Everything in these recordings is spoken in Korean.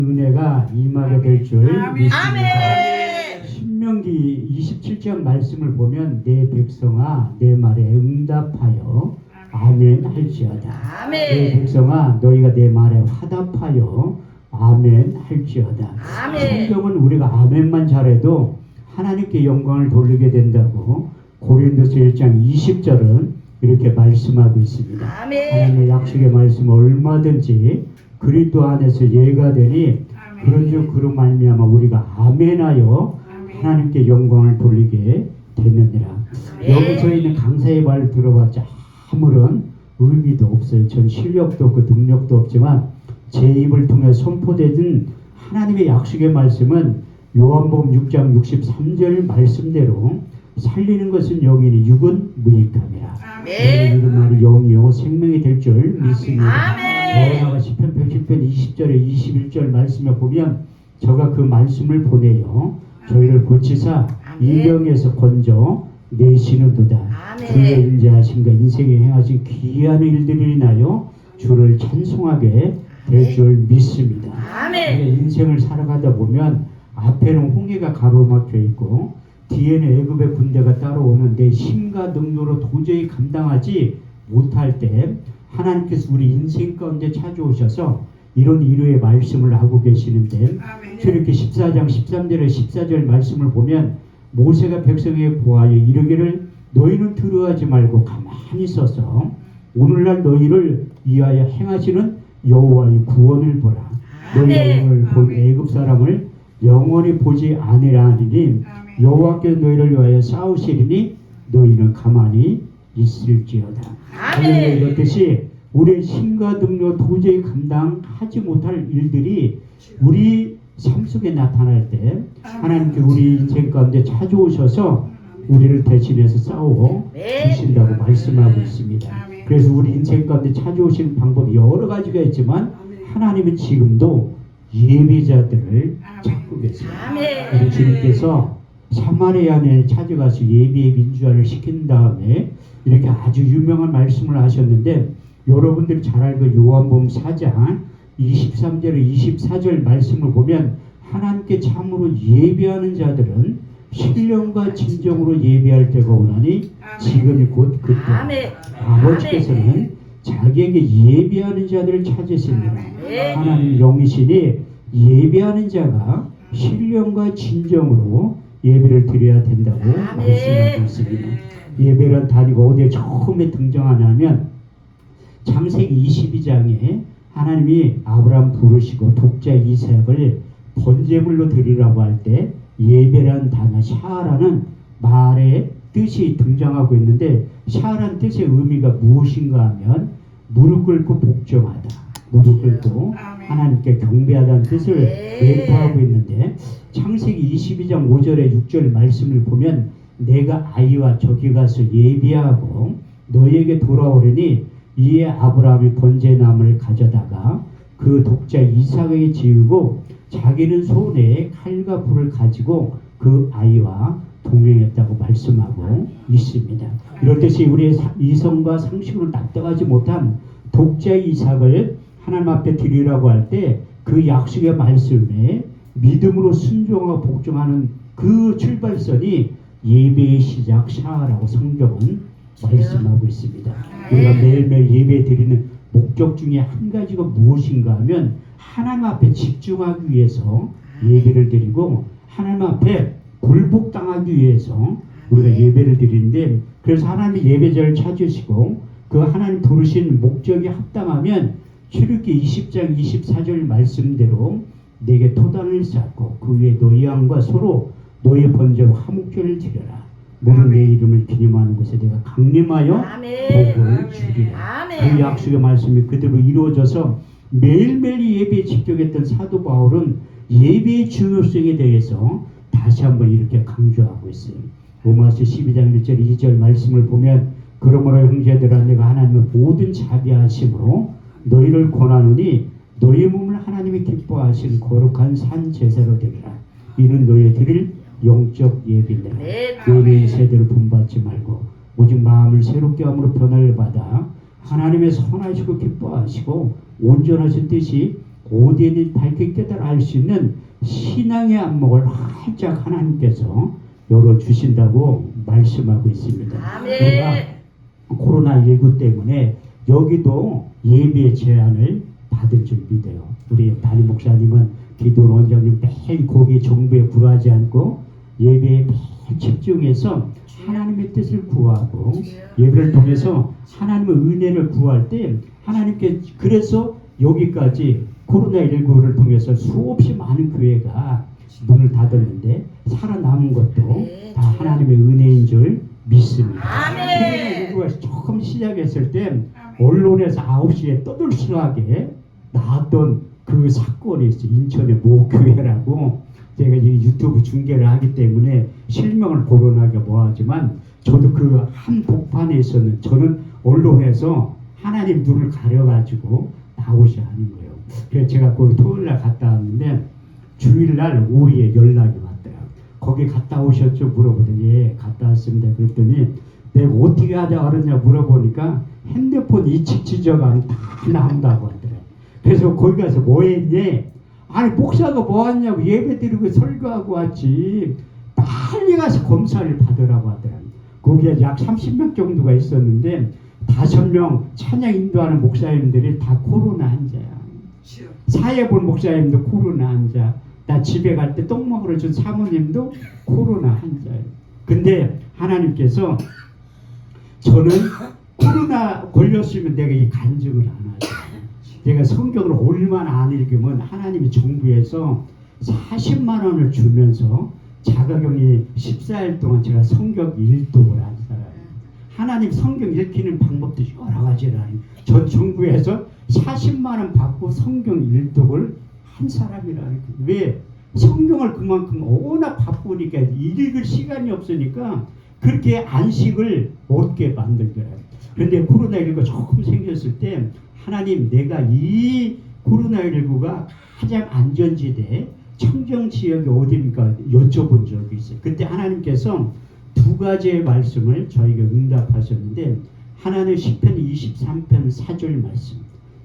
은혜가 임하게 될 줄 믿습니다. 아멘. 신명기 27장 말씀을 보면 내 백성아 내 말에 응답하여 아멘 할지어다. 내 아멘. 백성아 너희가 내 말에 화답하여 아멘 할지어다. 아멘. 성경은 우리가 아멘만 잘해도 하나님께 영광을 돌리게 된다고 고린도서 1장 20절은 이렇게 말씀하고 있습니다. 아멘. 하나님의 약속의 말씀은 얼마든지 그리스도 안에서 예가 되니 그런즉 그로 말미암아 우리가 아멘하여 하나님께 영광을 돌리게 됐느니라. 여기서 있는 강사의 말을 들어봤자 아무런 의미도 없어요. 전 실력도 없고 능력도 없지만 제 입을 통해 선포되는 하나님의 약속의 말씀은 요한복음 6장 63절 말씀대로 살리는 것은 영이니 육은 무익함이라. 아멘. 이런 말이 영이요 생명이 될 줄 믿습니다. 아멘. 여호와가 시편 110편 20절에 21절 말씀에 보면 저가 그 말씀을 보내요 저희를 고치사 이병에서 건져 내시는도다. 아멘. 주의 인자하심과 인생에 행하신 귀한 일들이 인하여 주를 찬송하게 될 줄 믿습니다. 아멘. 인생을 살아가다 보면 앞에는 홍해가 가로막혀 있고 뒤에는 애굽의 군대가 따라오는 내 힘과 능력으로 도저히 감당하지 못할 때 하나님께서 우리 인생 가운데 찾아오셔서 이런 이루의 말씀을 하고 계시는데 출애굽기 14장 13절에 14절 말씀을 보면 모세가 백성에게 보아하여 이르기를 너희는 두려워하지 말고 가만히 있어서 오늘날 너희를 위하여 행하시는 여호와의 구원을 보라. 너희가 오늘 본 애굽 사람을 영원히 보지 아니하리니 여호와께서 너희를 위하여 싸우시리니 너희는 가만히 있을지어다. 아멘. 이렇듯이 우리의 힘과 능력 도저히 감당하지 못할 일들이 우리 삶 속에 나타날 때 하나님께 우리 인생 가운데 찾아오셔서 우리를 대신해서 싸워 주신다고 말씀하고 있습니다. 그래서 우리 인생 가운데 찾아오시는 방법이 여러 가지가 있지만 하나님은 지금도 예배자들을 찾고 계세요. 그래서 주님께서 사마리아에 찾아가서 예배의 민주화를 시킨 다음에 이렇게 아주 유명한 말씀을 하셨는데 여러분들이 잘 알고 요한복음 4장 23절에 24절 말씀을 보면 하나님께 참으로 예배하는 자들은 신령과 진정으로 예배할 때가 오나니 지금이 곧 그때. 아버지께서는 자기에게 예배하는 자들을 찾으시느라 하나님 영이시니 예배하는 자가 신령과 진정으로 예배를 드려야 된다고 말씀하고 있습니다. 예배란 단위가 어디에 처음에 등장하냐면 창세기 22장에 하나님이 아브라함 부르시고 독자 이삭을 번제물로 드리라고 할 때 예배란 단어 샤라는 말의 뜻이 등장하고 있는데 샤라는 뜻의 의미가 무엇인가 하면 무릎 꿇고 복종하다. 무릎 꿇고 하나님께 경배하다는 뜻을 내포하고 있는데 창세기 22장 5절에 6절 말씀을 보면 내가 아이와 저기 가서 예비하고 너에게 돌아오려니 이에 아브라함이 번제나무를 가져다가 그 독자 이삭에게 지우고 자기는 손에 칼과 불을 가지고 그 아이와 동행했다고 말씀하고 있습니다. 이렇듯이 우리의 이성과 상식으로 납득하지 못한 독자 이삭을 하나님 앞에 드리라고 할 때 그 약속의 말씀에 믿음으로 순종하고 복종하는 그 출발선이 예배의 시작 샤라고 성경은 말씀하고 있습니다. 우리가 매일매일 예배 드리는 목적 중에 한 가지가 무엇인가 하면 하나님 앞에 집중하기 위해서 예배를 드리고 하나님 앞에 굴복당하기 위해서 우리가 예배를 드리는데 그래서 하나님이 예배자를 찾으시고 그 하나님 부르신 목적이 합당하면 출애굽기 20장 24절 말씀대로 내게 토단을 쌓고 그 위에 너희 양과 소로 너희 번제로 화목제를 드려라. 모든 내 이름을 기념하는 곳에 내가 강림하여 복을 주리라. 그 약속의 말씀이 그대로 이루어져서 매일매일 예배에 집중했던 사도 바울은 예배의 중요성에 대해서 다시 한번 이렇게 강조하고 있어요. 로마서 12장 1절 2절 말씀을 보면 그러므로 형제들아 내가 하나님의 모든 자비하심으로 너희를 권하노니 너희 몸을 하나님이 기뻐하신 거룩한 산 제사로 드리라. 이는 너희 드릴 영적 예비니라. 예배의 세대를 본받지 말고 오직 마음을 새롭게 함으로 변화를 받아 하나님의 선하시고 기뻐하시고 온전하신 뜻이 오대는 밝게 깨달아 알 수 있는 신앙의 안목을 활짝 하나님께서 열어주신다고 말씀하고 있습니다. 우리가 코로나19 때문에 여기도 예배 제한을 받은 줄 믿어요. 우리 담임 목사님은 기도 원장님 매일 거기에 정부에 불하지 않고 예배에 매일 집중해서 하나님의 뜻을 구하고 예배를 통해서 하나님의 은혜를 구할 때 하나님께 그래서 여기까지 코로나19를 통해서 수없이 많은 교회가 문을 닫았는데 살아남은 것도 다 하나님의 은혜인 줄 믿습니다. 코로나19가 처음 시작했을 때 언론에서 9시에 떠들썩하게 나왔던 그 사건이 있어요. 인천의 모 교회라고 제가 이제 유튜브 중계를 하기 때문에 실명을 거론하기가 뭐하지만 저도 그 한 복판에 있었는 저는 언론에서 하나님 눈을 가려가지고 나오셔야 하는 거예요. 그래서 제가 거기 토요일날 갔다 왔는데 주일날 오후에 연락이 왔대요. 거기 갔다 오셨죠? 물어보더니 예 갔다 왔습니다. 그랬더니 내가 어떻게 하자 그러냐 물어보니까 핸드폰 이치 지저가면 다 나온다고 하더라고요. 그래서 거기 가서 뭐 했니? 아니 목사가 뭐 하냐고 예배 드리고 설교하고 왔지 빨리 가서 검사를 받으라고 하더라고요. 거기에 약 30명 정도가 있었는데 5명 찬양 인도하는 목사님들이 다 코로나 환자야. 사회볼 목사님도 코로나 환자. 나 집에 갈 때 똥 먹으러 준 사모님도 코로나 환자예요. 근데 하나님께서 저는 코로나 걸렸으면 내가 이 간증을 안 하죠. 내가 성경을 얼마나 안 읽으면 하나님이 정부에서 40만 원을 주면서 자가격리 14일 동안 제가 성경 일독을 한 사람이에요. 하나님 성경 읽히는 방법도 여러 가지라니. 전 정부에서 40만 원 받고 성경 일독을 한 사람이라니. 왜? 성경을 그만큼 워낙 바쁘니까 읽을 시간이 없으니까 그렇게 안식을 얻게 만들더라고요. 그런데 코로나19가 조금 생겼을 때 하나님 내가 이 코로나19가 가장 안전지대 청정지역이 어디입니까? 여쭤본 적이 있어요. 그때 하나님께서 두 가지의 말씀을 저에게 응답하셨는데 하나는 시편 23편 4절 말씀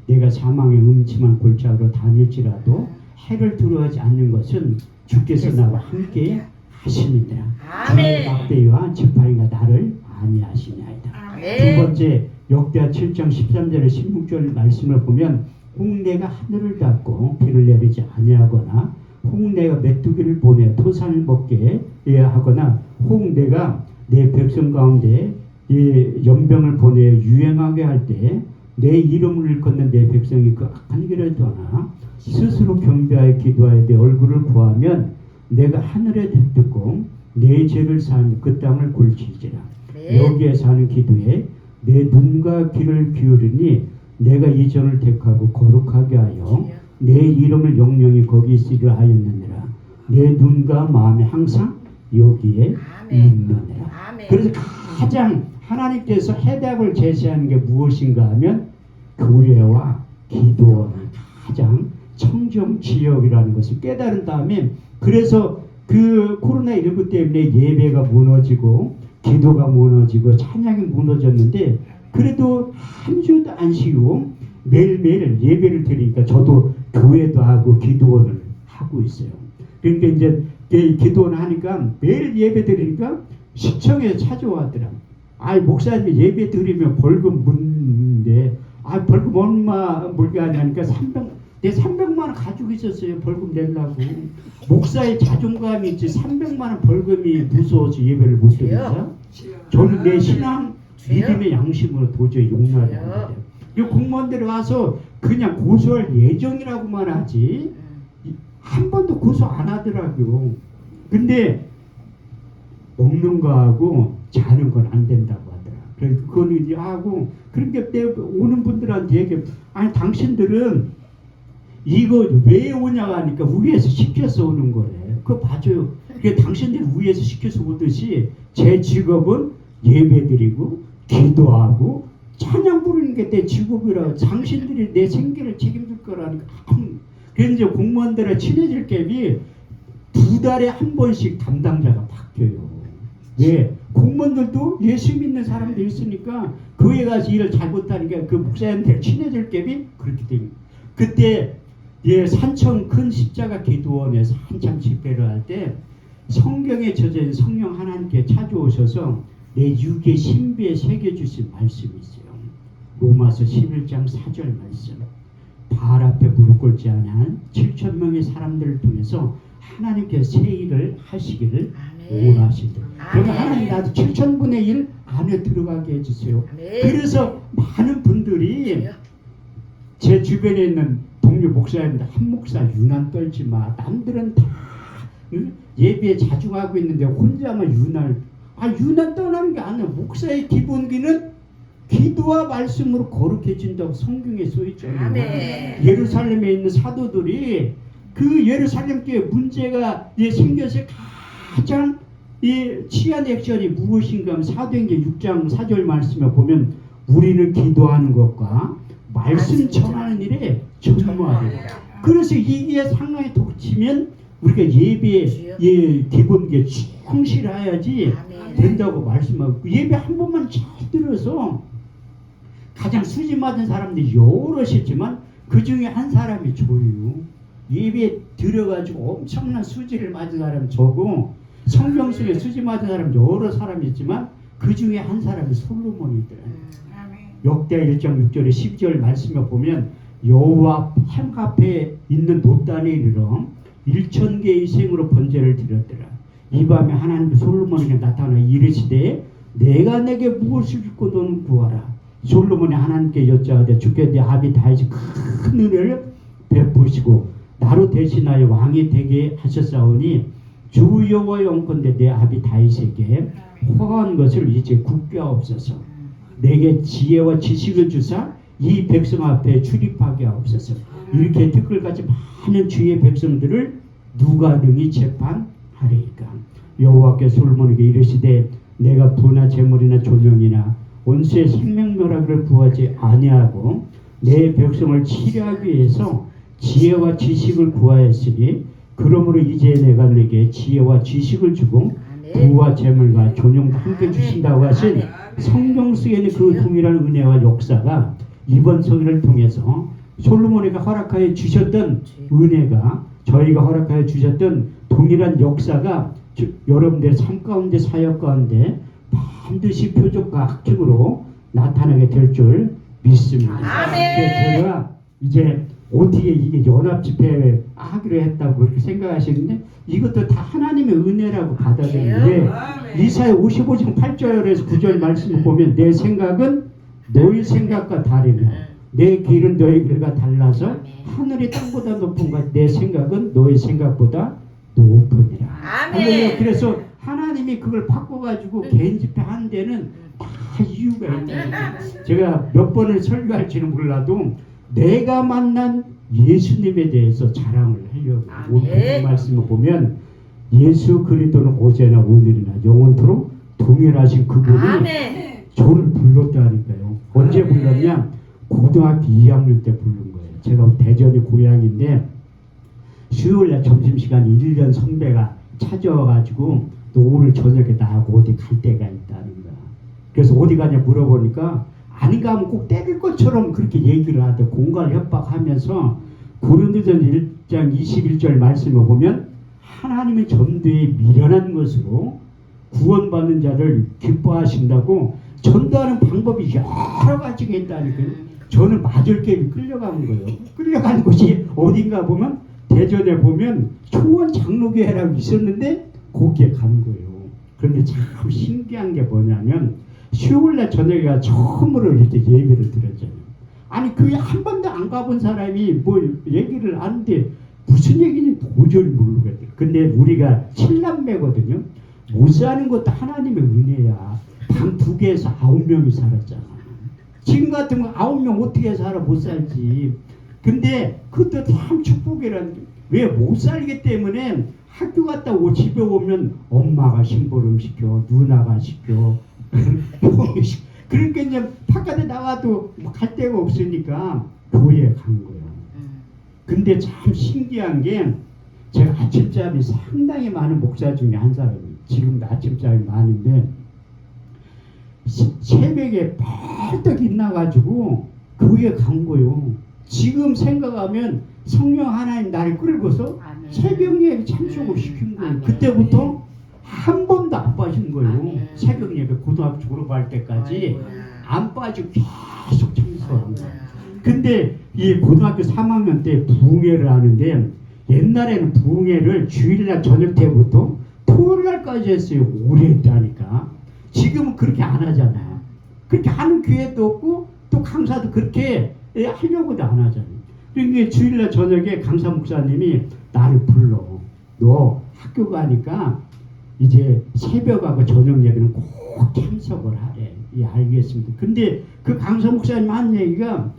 내가 사망의 음침한 골짜기로 다닐지라도 해를 두려워하지 않는 것은 주께서 나와 함께 하심이니라. 막대기와 지팡이가 나를 안위하시나이다. 두 번째 역대하 7장 13절에 16절 말씀을 보면 홍내가 하늘을 닫고 비를 내리지 아니하거나 홍내가 메뚜기를 보내 토산을 먹게 하거나 홍내가 내 백성 가운데 연병을 보내 유행하게 할 때 내 이름을 일컫는 내 백성이 그 악한 길을 떠나 스스로 경배하여 기도하여 내 얼굴을 구하면 내가 하늘에 듣고 내 죄를 사하며 그 땅을 골치지라. 여기에 사는 기도에 내 눈과 귀를 기울이니 내가 이 전을 택하고 거룩하게 하여 내 이름을 영영히 거기 있으려 하였느니라. 내 눈과 마음이 항상 여기에 있느니라. 그래서 가장 하나님께서 해답을 제시하는 게 무엇인가 하면 교회와 기도원은 가장 청정 지역이라는 것을 깨달은 다음에 그래서 그 코로나19 때문에 예배가 무너지고 기도가 무너지고 찬양이 무너졌는데 그래도 한 주도 안 쉬고 매일매일 예배를 드리니까 저도 교회도 하고 기도원을 하고 있어요. 그러니까 이제 기도원을 하니까 매일 예배 드리니까 시청에서 찾아왔더라고요. 아이 목사님이 예배 드리면 벌금 묻는데 아 벌금 얼마 물게 하냐니까 300만 원 가지고 있었어요. 벌금 내려고. 목사의 자존감이 있지 300만 원 벌금이 무서워서 예배를 못 드린다. 저는 내 신앙 믿음의 양심으로 도저히 용납이 안 돼요. 이 공무원들이 와서 그냥 고소할 예정이라고만 하지 한 번도 고소 안 하더라고요. 근데 먹는 거하고 자는 건 안 된다고 하더라. 그래서 그건 이제 하고 그러니까 내 오는 분들한테 얘기해. 아니 당신들은 이거 왜 오냐고 하니까 위에서 시켜서 오는 거래. 그거 봐줘요. 그러니까 당신들이 위에서 시켜서 오듯이 제 직업은 예배드리고 기도하고 찬양 부르는 게 내 직업이라고. 당신들이 내 생계를 책임질 거라니까. 그래서 이제 공무원들과 친해질 갭이 2달에 한 번씩 담당자가 바뀌어요. 왜? 공무원들도 예수 믿는 사람도 있으니까 교회 가서 일을 잘 못하니까 그 목사님들 친해질 갭이 그렇게 됩니다. 그때 산청 큰 십자가 기도원에서 한참 집회를 할 때 성경에 젖은 성령 하나님께 찾아오셔서 내 육의 신비에 새겨주신 말씀이 있어요. 로마서 11장 4절 말씀. 발 앞에 무릎 꿇지 않은 7천 명의 사람들을 통해서 하나님께 새 일을 하시기를 원하시더라. 그러면 하나님 나도 7천분의 1 안에 들어가게 해주세요. 그래서 많은 분들이 제 주변에 있는 동료 목사님들 한 목사 유난 떨지 마. 남들은 다 예배에 자중하고 있는데 혼자만 유난. 유난 떠나는 게 아니야. 목사의 기본기는 기도와 말씀으로 거룩해진다고 성경에 써있잖아요. 예루살렘에 있는 사도들이 그 예루살렘 교회 문제가 생겨서 가장 치안 액션이 무엇인가 하면 사도행전 6장 4절 말씀에 보면 우리는 기도하는 것과 말씀 전하는 일에 전무하리라. 그래서 이게 상황에 닥치면 우리가 예배의 기본기에 충실해야지 된다고 말씀하고, 예배 한 번만 잘 들어서 가장 수지 맞은 사람들이 여럿이지만 그 중에 한 사람이 줘요. 예배에 들어가지고 엄청난 수지를 맞은 사람이 저고, 성경 속에 수지 맞은 사람 여러 사람이 있지만 그 중에 한 사람이 솔로몬이더라고요. 역대 1장 6절에 12절 말씀에 보면 여호와 행 앞에 있는 놋단에 이르러 1,000개의 생으로 번제를 드렸더라. 이 밤에 하나님 솔로몬에게 나타나 이르시되 내가 내게 무엇을 줄고 너는 구하라. 솔로몬이 하나님께 여짜오되 주께 내 아비 다윗이 큰 은혜를 베푸시고 나로 대신하여 왕이 되게 하셨사오니 주 여호와 영건대 내 아비 다윗에게 허한 것을 이제 굳게 하옵소서. 내게 지혜와 지식을 주사 이 백성 앞에 출입하게 하옵소서. 이렇게 티끌같이 많은 주의 백성들을 누가 능히 재판하리까. 여호와께 솔로몬에게 이르시되 내가 부나 제물이나 조명이나 원수의 생명묘락을 구하지 아니하고 내 백성을 치료하기 위해서 지혜와 지식을 구하였으니 그러므로 이제 내가 내게 지혜와 지식을 주고 부와 재물과 존영도 함께 주신다고 하신 성경 속에는 그 동일한 은혜와 역사가 이번 성회를 통해서 솔로몬에게 허락하여 주셨던 은혜가, 저희가 허락하여 주셨던 동일한 역사가 여러분들의 삶 가운데, 사역 가운데 반드시 표적과 학적으로 나타나게 될 줄 믿습니다. 그래서 제가 이제 어떻게 이게 연합 집회 하기로 했다고 그렇게 생각하시는데 이것도 다 하나님의 은혜라고 받아들이는데, 이사야 55장 8절에서 9절 말씀을 보면 내 생각은 너희 생각과 다르며 내 길은 너희 길과 달라서 하늘이 땅보다 높은 것, 내 생각은 너희 생각보다 높으니라. 아멘. 그래서 하나님이 그걸 바꿔가지고 개인 집회 하는 데는 다 이유가 있다. 제가 몇 번을 설교할지는 몰라도 내가 만난 예수님에 대해서 자랑을 하려고. 오늘 말씀을 보면 예수 그리스도는 어제나 오늘이나 영원토록 동일하신 그분이 저를 불렀다니까요. 언제 불렀냐? 고등학교 2학년 때 부른 거예요. 제가 대전이 고향인데 수요일날 점심시간에 1년 선배가 찾아와가지고 너 오늘 저녁에 나하고 어디 갈 데가 있다는 거야. 그래서 어디 가냐 물어보니까 아닌가 하면 꼭 때릴 것처럼 그렇게 얘기를 하대. 공갈 협박하면서 고린도전 1장 21절 말씀을 보면 하나님의 전도에 미련한 것으로 구원받는 자를 기뻐하신다고 전도하는 방법이 여러 가지가 있다니까요. 저는 맞을 게 끌려가는 거예요. 끌려가는 곳이 어딘가 보면 대전에 보면 초원 장로교회라고 있었는데 거기에 간 거예요. 그런데 참 신기한 게 뭐냐면 수요일날 저녁에 처음으로 이렇게 예배를 들었잖아요. 아니 그게 한 번도 안 가본 사람이 뭐 얘기를 하는데 무슨 얘기인지 도저히 모르겠어요. 근데 우리가 7남매거든요. 못 사는 것도 하나님의 은혜야. 방 2개에서 9명이 살았잖아. 지금 같으면 9명 어떻게 살아? 못 살지. 근데 그것도 참 축복이라는 게, 왜 못 살기 때문에 학교 갔다 오고 집에 오면 엄마가 심부름 시켜, 누나가 시켜, 그러니까 이제 바깥에 나가도 갈 데가 없으니까 교회에 간 거예요. 근데 참 신기한 게 제가 아침잠이 상당히 많은 목사 중에 한 사람이에요. 지금도 아침잠이 많은데 새벽에 펄떡 일어나가지고 교회에 간 거예요. 지금 생각하면 성령 하나님 나를 끌고서 아멘. 새벽 예배 참석을 시킨 거예요. 아멘. 그때부터 한 번도 안 빠진 거예요. 아멘. 새벽 예배 고등학교 졸업할 때까지 아이고야. 안 빠지고 계속 참석한 거예요. 아이고야. 근데 이 고등학교 3학년 때 부흥회를 하는데 옛날에는 부흥회를 주일날 저녁 때부터 토요일날까지 했어요. 오래 했다니까. 지금은 그렇게 안 하잖아요. 그렇게 하는 교회도 없고 또 강사도 그렇게 하려고도 안 하잖아요. 그러니까 주일날 저녁에 강사 목사님이 나를 불러. 너 학교 가니까 이제 새벽하고 저녁 예배는 꼭 참석을 하래. 예, 알겠습니다. 근데 그 강사 목사님 한 얘기가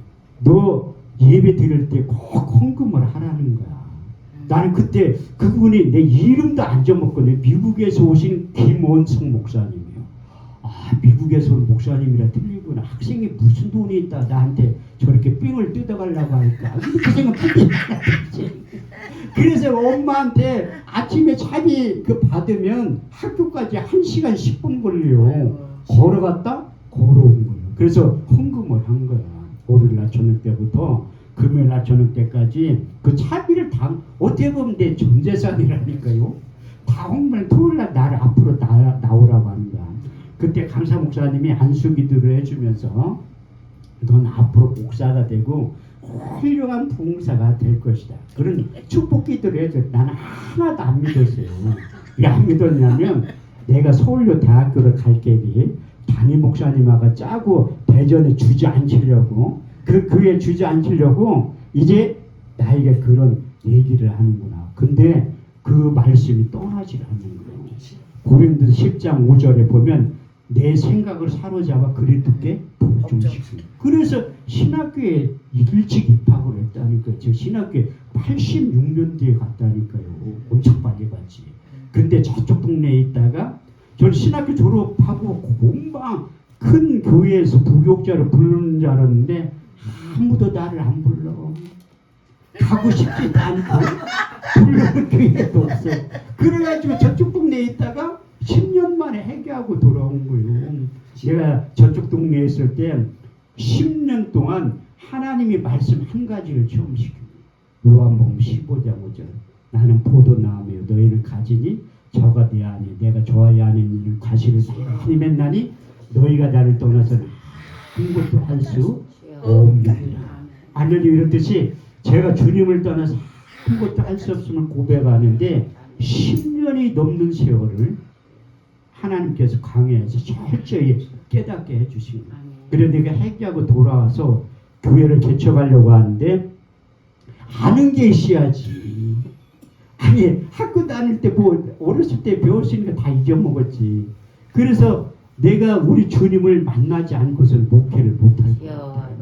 너 예배 드릴 때 꼭 헌금을 하라는 거야. 나는 그때 그분이 내 이름도 안 적었거든요. 미국에서 오신 김원성 목사님이요. 아, 미국에서 온 목사님이라 틀리구나. 학생이 무슨 돈이 있다 나한테 저렇게 삥을 뜯어가려고 할까. 이렇게 생각했지. 그래서 엄마한테 아침에 차비 그 받으면 학교까지 1시간 10분 걸려요. 걸어갔다 걸어온 거예요. 그래서 헌금을 한 거야. 월요일날 저녁 때부터 금요일날 저녁 때까지 그 차비를 다 어떻게 보면 내 전재산이라니까요. 다 헌금을 토요일날 나를 앞으로 나오라고 하는 거야. 그때 강사 목사님이 안수기도를 해주면서 넌 앞으로 목사가 되고 훌륭한 부흥사가 될 것이다. 그런 축복기도를 해줘. 나는 하나도 안 믿었어요. 왜 안 믿었냐면 내가 서울여 대학교를 갈 계획이 담임 목사님하고 짜고 대전에 주저앉히려고 그 교회에 주저앉히려고 이제 나에게 그런 얘기를 하는구나. 근데 그 말씀이 떠나질 않는 거예요. 고린도서 10장 5절에 보면 내 생각을 사로잡아 그리스도께 복종시키고 그래서 신학교에 일찍 입학을 했다니까요. 저 신학교에 86년도에 갔다니까요. 엄청 빨리 갔지. 근데 저쪽 동네에 있다가 저는 신학교 졸업하고 공방 큰 교회에서 부교육자를 부르는 줄 알았는데 아무도 나를 안 불러. 가고 싶지도 않고 부르는 교회도 없어. 그래가지고 저쪽 동네에 있다가 10년 만에 회개하고 돌아온 거예요. 제가 저쪽 동네에 있을 때 10년 동안 하나님이 말씀 한 가지를 처음 시켜요. 요한복음 15장 5절. 나는 포도나무요 너희는 가지니 저가 내 안에 내가 저 아이 안에 있는 과실을 많이 맺나니 너희가 나를 떠나서는 아무것도 할 수 없느니라. 하늘이 이렇듯이 제가 주님을 떠나서 아무것도 할 수 없음을 고백하는데 10년이 넘는 세월을 하나님께서 강해해서 철저히 깨닫게 해주신 거예요. 그래서 내가 회개하고 돌아와서 교회를 개척하려고 하는데 아는 게 있어야지. 아니 학교 다닐 때 뭐 어렸을 때 배웠으니까 다 잊어먹었지. 그래서 내가 우리 주님을 만나지 않고서는 목회를 못할 거야.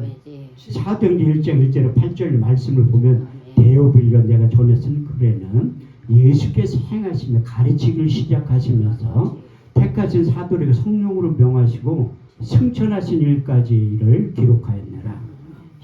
사도행전 1장 1절에 8절 말씀을 보면 데오빌과 내가 전에 쓴 글에는 예수께서 행하시며 가르치기를 시작하시면서 택하신 사도에게 성령으로 명하시고 승천하신 일까지를 기록하였느라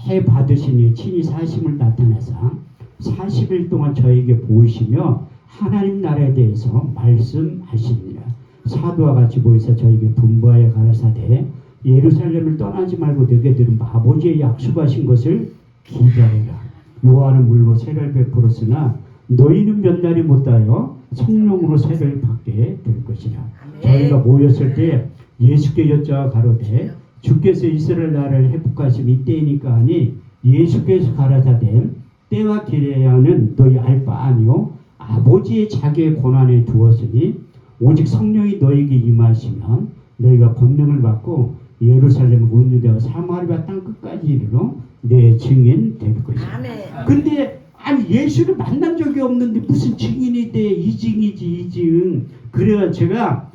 해 받으시니 친히 사심을 나타내사 40일 동안 저에게 보이시며 하나님 나라에 대해서 말씀하시니라. 사도와 같이 보이사 저에게 분부하여 가라사대 예루살렘을 떠나지 말고 너희들은 아버지의 약속하신 것을 기다리라. 요한은 물로 세례를 베풀었으나 너희는 몇 날이 못하여 성령으로 세례를 받게 될 것이라. 저희가 모였을 때 예수께 여쭤 가로되 주께서 이스라엘 나라를 회복하심 이때이니까 하니 예수께서 가라사대 때와 기레야는 너희 알 바 아니요 아버지의 자기의 고난에 두었으니 오직 성령이 너희에게 임하시면 너희가 권능을 받고 예루살렘 온 유대와 사마리아 땅 끝까지 이르러 내 증인 될 것이다. 근데 아니 예수를 만난 적이 없는데 무슨 증인이 돼? 이증이지 이증. 그래가 제가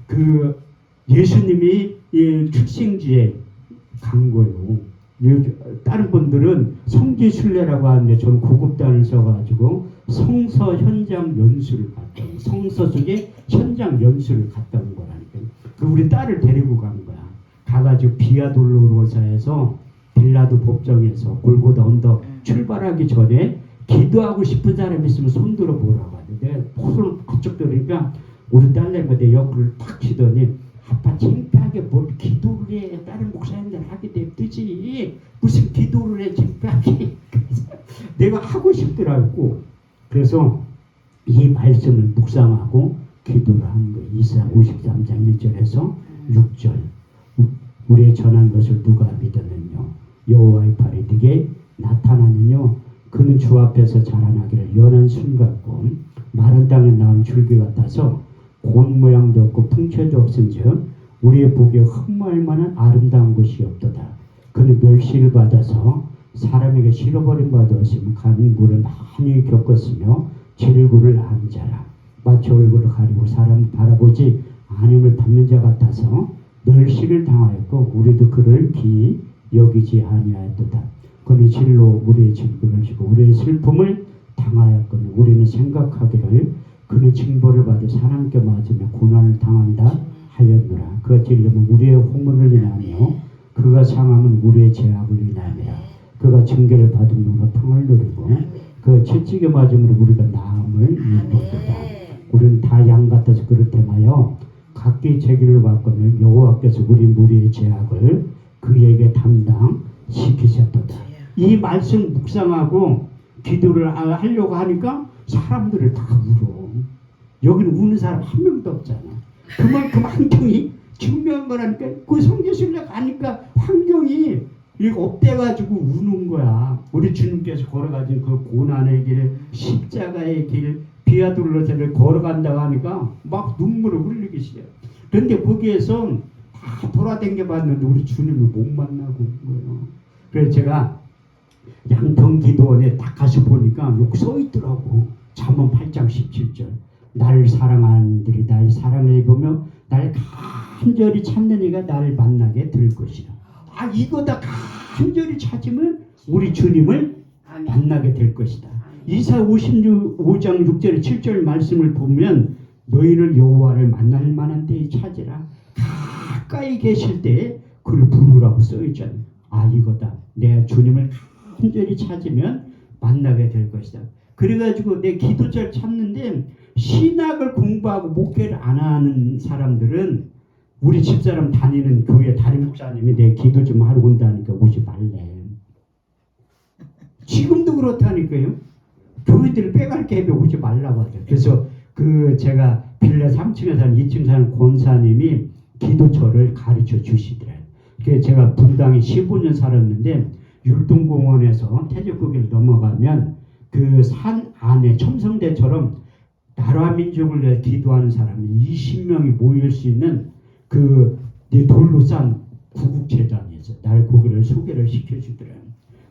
그 예수님이 출생지에 간 거예요. 다른 분들은 성지순례라고 하는데 저는 구급단을 써가지고 성서 현장 연수를 갔다. 성서 속에 현장 연수를 갔다 온 거라니까요. 그 우리 딸을 데리고 간 거야. 가가지고 비아돌로로사에서 빌라도 법정에서 골고다 언덕 출발하기 전에 기도하고 싶은 사람 있으면 손 들어 보라고 하는데 내가 손을 그쪽 들으니까 우리 딸내미가 내 옆구리를 탁 치더니 아빠 창피하게 뭘 기도를 해. 다른 목사님들 하게 냅두지. 무슨 기도를 해 창피하게. 내가 하고 싶더라고. 그래서 이 말씀을 묵상하고 기도를 하는 거예요. 이사 53장 1절에서 6절. 우리의 전한 것을 누가 믿었느냐? 여호와의 팔이 네게 나타나느냐? 그는 주 앞에서 자라나기를 연한 순 같고 마른 땅에 나온 줄기 같아서 곤 모양도 없고 풍채도 없은즉 우리의 보기에 흠모할 만한 아름다운 것이 없도다. 그는 멸시를 받아서 사람에게 실어버린 바도 없으며 간구를 많이 겪었으며 질구를 한 자라. 마치 얼굴을 가리고 사람 바라보지 아님을 받는 자 같아서 멸시를 당하였고 우리도 그를 기이 여기지 아니하였도다. 그는 실로 우리의 질구를 지고 우리의 슬픔을 당하였거늘 우리는 생각하기를 그는 징벌을 받아 사람께 맞으며 고난을 당한다 하였노라. 그가 찔림은 우리의 홍문을 인하며 그가 상함은 우리의 죄악을 인하니라. 그가 징계를 받은 우리가 평을 누리고 그가 채찍에 맞음으로 우리가 나음을 입었도다. 우리는 다 양 같아서 그렇다마여 각기 죄기를 받거늘 여호와께서 우리 무리의 죄악을 그에게 담당시키셨도다. 이 말씀 묵상하고 기도를 하려고 하니까 사람들을 다 울어. 여기는 우는 사람 한 명도 없잖아. 그만큼 환경이 중요한 거라니까. 그 성지순례 가니까 환경이 업돼가지고 우는 거야. 우리 주님께서 걸어가신 그 고난의 길, 십자가의 길, 비아둘러서를 걸어간다고 하니까 막 눈물을 흘리기 시작해. 그런데 거기에서 다 돌아다녀 봤는데 우리 주님을 못 만나고 온 거예요. 그래서 제가 양평기도원에 딱 가서 보니까 여기 써 있더라고. 잠언 8장 17절. 나를 사랑하는 들이 나의 사랑을 입으며 나를 간절히 찾는 이가 나를 만나게 될 것이라. 아, 이거다 간절히 찾으면 우리 주님을 만나게 될 것이다. 이사 55장 6절 7절 말씀을 보면 너희를 여호와를 만날 만한 데에 찾으라. 가까이 계실 때 그를 부르라고 써 있잖아요. 아, 이거다. 내 주님을 간절히 찾으면 만나게 될 것이다. 그래가지고 내 기도자를 찾는데 신학을 공부하고 목회를 안 하는 사람들은 우리 집사람 다니는 교회 담임 목사님이 내 기도 좀 하러 온다니까 오지 말래. 지금도 그렇다니까요. 교회들을 빼갈게 해도 오지 말라고 하죠. 그래서 그 제가 빌라 3층에 사는 2층 사는 권사님이 기도처를 가르쳐 주시더래요. 그래서 제가 분당에 15년 살았는데 율동공원에서 태적구기를 넘어가면 그 산 안에 첨성대처럼 나라 민족을 위해 기도하는 사람이 20명이 모일 수 있는 그 돌로 싼 구국재단이었어요. 날 거기를 소개를 시켜주더래요.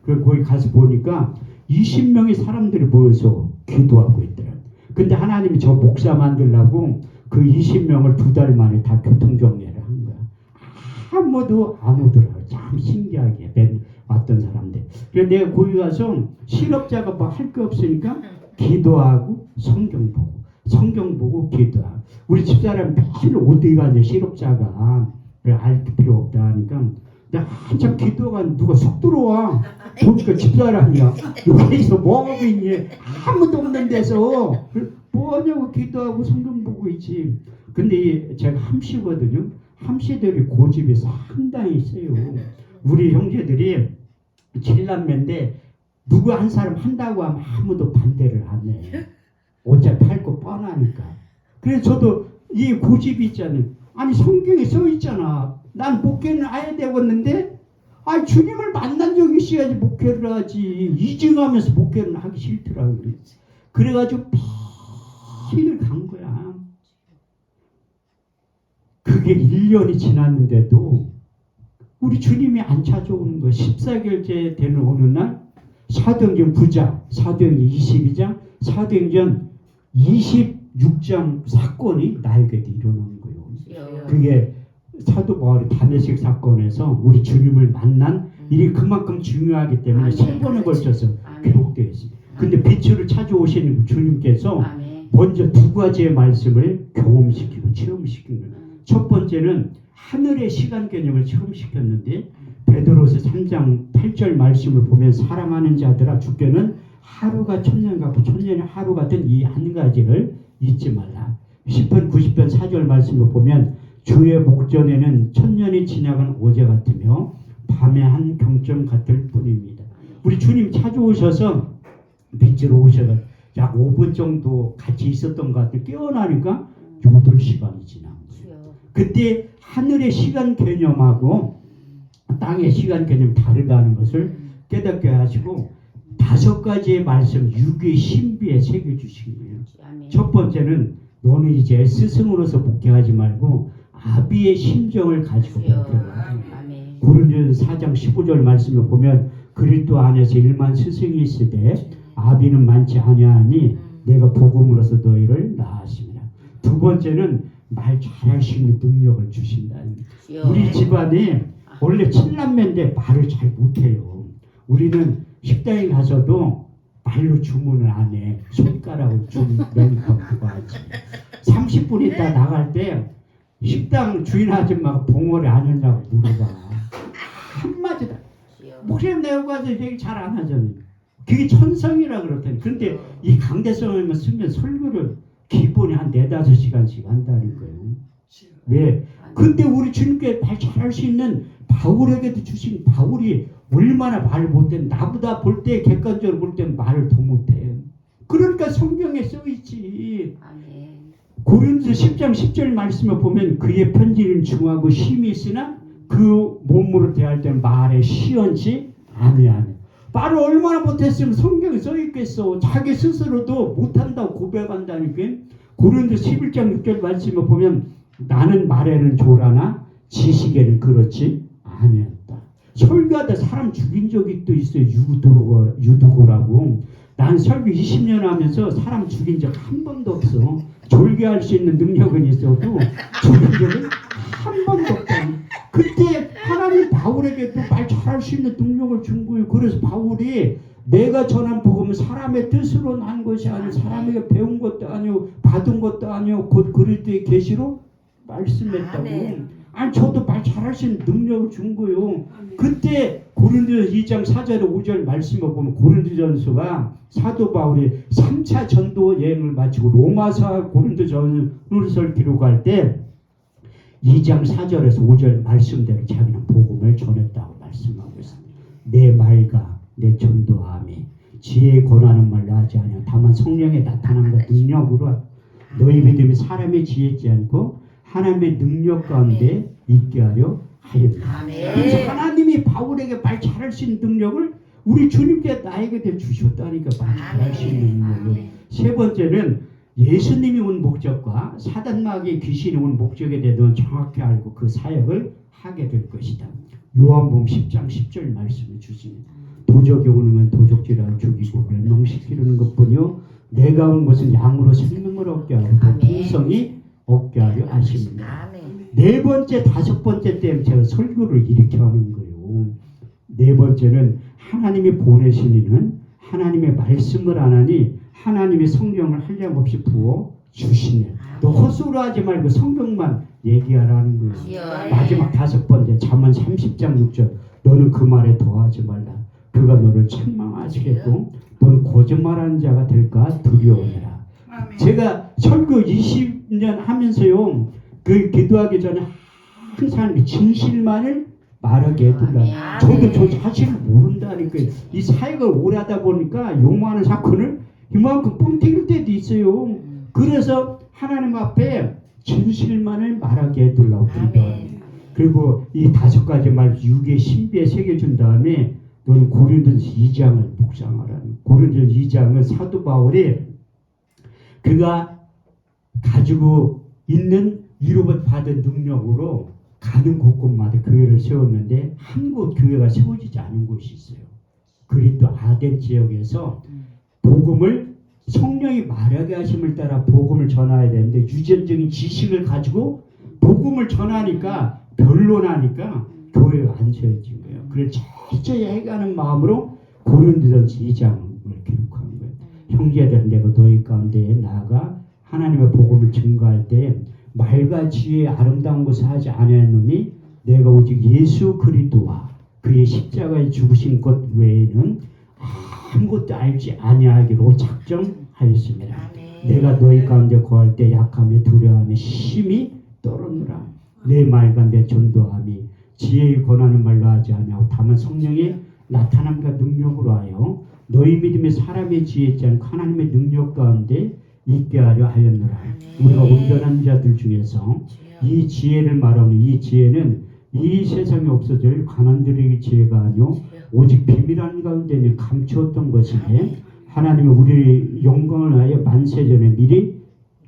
그리고 거기 가서 보니까 20명의 사람들이 모여서 기도하고 있더래요. 근데 하나님이 저 목사 만들려고 그 20명을 2달 만에 다 교통정리를 한 거야. 아무도 안 오더라고요. 참 신기하게 왔던 사람들. 그래서 내가 거기 가서 실업자가 뭐 할 게 없으니까 기도하고 성경 보고 기도하고. 우리 집사람 매일 어디 가냐 실업자가. 알 필요 없다 하니까 내가 한참 기도가 누가 쏙 들어와. 보니까 집사람이야. 여기서 뭐하고 있니? 아무도 없는 데서 뭐하냐고 기도하고 성경 보고 있지. 근데 제가 함씨거든요. 함씨들이 고집이 상당히 세요. 우리 형제들이 7남매인데 누구 한 사람 한다고 하면 아무도 반대를 안 해. 어차피 할 거 뻔하니까. 그래서 저도 이 고집이 있잖아요. 아니 성경에 써 있잖아. 난 목회는 해야 되겠는데 아니 주님을 만난 적이 있어야지 목회를 하지. 이증하면서 목회는 하기 싫더라고요. 그래가지고 피를 간 거야. 그게 1년이 지났는데도 우리 주님이 안 찾아오는 거야. 14개월째 되는 어느 날 사도행전 9장, 사도행전 22장, 사도행전 26장 사건이 나에게도 일어나는 거예요. 그게 사도 바울의 다메섹 사건에서 우리 주님을 만난 일이 그만큼 중요하기 때문에 3번에 걸쳐서 기록되어 있습니다. 근데 빛을 찾아오시는 주님께서 먼저 2가지의 말씀을 경험시키고 체험시킨 거예요. 첫 번째는 하늘의 시간 개념을 체험시켰는데 베드로서 3장 8절 말씀을 보면 사랑하는 자들아 주께는 하루가 천년 같고 천년이 하루 같은 이 한 가지를 잊지 말라. 10편 90편 4절 말씀을 보면 주의 목전에는 천년이 지나간 어제 같으며 밤의 한 경점 같을 뿐입니다. 우리 주님 찾아오셔서 빛으로 오셔서 약 5분 정도 같이 있었던 것 같아요. 깨어나니까 8시간이 지난 거예요. 그때 하늘의 시간 개념하고 땅의 시간 개념이 다르다는 것을 깨닫게 하시고 5가지의 말씀 6의 신비에 새겨주신 거예요. 첫 번째는 너는 이제 스승으로서 목회하지 말고 아비의 심정을 가지고 목회하라. 고린도전서 4장 15절 말씀을 보면 그리스도 안에서 1만 스승이 있으되 아비는 많지 아니하니 내가 복음으로서 너희를 낳았습니다. 두 번째는 말 잘할 수 있는 능력을 주신다는 거예요. 우리 집안이 원래 7남매인데 말을 잘 못해요. 우리는 식당에 가서도 말로 주문을 안 해. 손가락으로 주문하고 그거 하지. 30분 있다 나갈 때 식당 주인 아줌마가 봉어리 안 했냐고 물어봐. 한마디다. 목소리 내고 가서 얘기 잘 안 하잖아요. 그게 천성이라 그렇다니. 그런데 이 강대성을 쓰면 설교를 기본이 한 4-5시간씩 한다는 거예요. 왜? 근데 우리 주님께 말 잘할 수 있는 바울에게도 주신 바울이 얼마나 말을 못해. 나보다 볼 때 객관적으로 볼 때 말을 더 못해. 그러니까 성경에 써있지. 고린도서 10장 10절 말씀을 보면 그의 편지는 중하고 심히 있으나 그 몸으로 대할 때는 말에 시원치 아니하네. 말을 얼마나 못했으면 성경에 써있겠어. 자기 스스로도 못한다고 고백한다니까. 고린도서 11장 6절 말씀을 보면 나는 말에는 조라나 지식에는 그렇지 아니었다. 설교하다 사람 죽인 적이 또 있어요. 유두고라고. 난 설교 20년 하면서 사람 죽인 적 한 번도 없어. 졸개할 수 있는 능력은 있어도 죽인 적은 한 번도 없다. 그때 하나님 바울에게 또 말 잘할 수 있는 능력을 준 거예요. 그래서 바울이 내가 전한 복음은 사람의 뜻으로 난 것이 아니고 사람에게 배운 것도 아니고 받은 것도 아니고 곧 그리스도의 계시로 말씀했다고. 아니 저도 말 잘할 수 있는 능력을 준 거예요. 그때 고린도전서 2장 4절 5절 말씀을 보면 고린도전서가 사도 바울이 3차 전도 여행을 마치고 로마서 고린도전서를 기록할 때 2장 4절에서 5절 말씀대로 자기는 복음을 전했다고 말씀하고 있습니다. 내 말과 내 전도함이 지혜에 권하는 말로 하지 않아 다만 성령의 나타남과 능력으로 너희 믿음이 사람의 지혜지 않고 하나님의 능력 가운데 있게 하려 하였다. 그래서 하나님이 바울에게 말 잘할 수 있는 능력을 우리 주님께 나에게 주셨다니까. 말 잘할 수 있는 능력을. 세 번째는 예수님이 온 목적과 사단마귀의 귀신이 온 목적에 대해서 정확히 알고 그 사역을 하게 될 것이다. 요한복음 10장 10절 말씀을 주십니다. 도적이 오는 건 도적질하고 죽이고 멸망시키는 것뿐이요 내가 온 것은 양으로 생명을 얻게 하고 풍성이 얻게 하려 하십니다. 네 번째, 다섯 번째 때는 제가 설교를 일으켜 하는 거예요. 네 번째는 하나님이 보내신 이는 하나님의 말씀을 안 하니 하나님의 성령을 한량없이 부어 주시네. 너 헛소리 하지 말고 성경만 얘기하라는 거예요. 마지막 다섯 번째 잠언 30장 6절 너는 그 말에 더하지 말라. 그가 너를 책망하시겠고 너는 거짓말하는 자가 될까 두려워해라. 제가 설교 20년 하면서요 그 기도하기 전에 항상 진실만을 말하게 해둘라. 저도 저 사실을 모른다니까요. 이 사역을 오래 하다 보니까 욕망하는 사건을 이만큼 뻥튀길 때도 있어요. 그래서 하나님 앞에 진실만을 말하게 해둘라고 기도합니다. 그리고 이 5가지 말 6의 신비에 새겨준 다음에 너는 고린도전서 2장을 묵상하라는. 고린도전서 2장은 사도 바울이 그가 가지고 있는 위로를 받은 능력으로 가는 곳곳마다 교회를 세웠는데 한 곳 교회가 세워지지 않은 곳이 있어요. 그리스도 아덴 지역에서 복음을 성령이 말하게 하심을 따라 복음을 전해야 되는데 유전적인 지식을 가지고 복음을 전하니까 변론하니까 교회가 안 세워진 거예요. 그래서 철저히 해가는 마음으로 고린도전서 2장을 기록한 거예요. 형제들은 내가 너희 가운데 나아가 하나님의 복음을 증거할 때 말과 지혜의 아름다운 것을 하지 아니하노니 내가 오직 예수 그리스도와 그의 십자가에 죽으신 것 외에는 아무것도 알지 아니하기로 작정하였습니다. 내가 너희 가운데 거할 때 약함에 두려움에 심히 떨었노라. 내 말과 내 전도함이 지혜에 권하는 말로 하지 아니하고 다만 성령의 나타남과 능력으로 하여 너희 믿음이 사람의 지혜 있지 않고 하나님의 능력 가운데 있게 하려 하였노라. 우리가 온전한 자들 중에서 이 지혜를 말하는 이 지혜는 이 세상에 없어질 가난들의 지혜가 아니요 오직 비밀한 가운데는 감추었던 것이니 하나님이 우리 영광을 위하여 만세전에 미리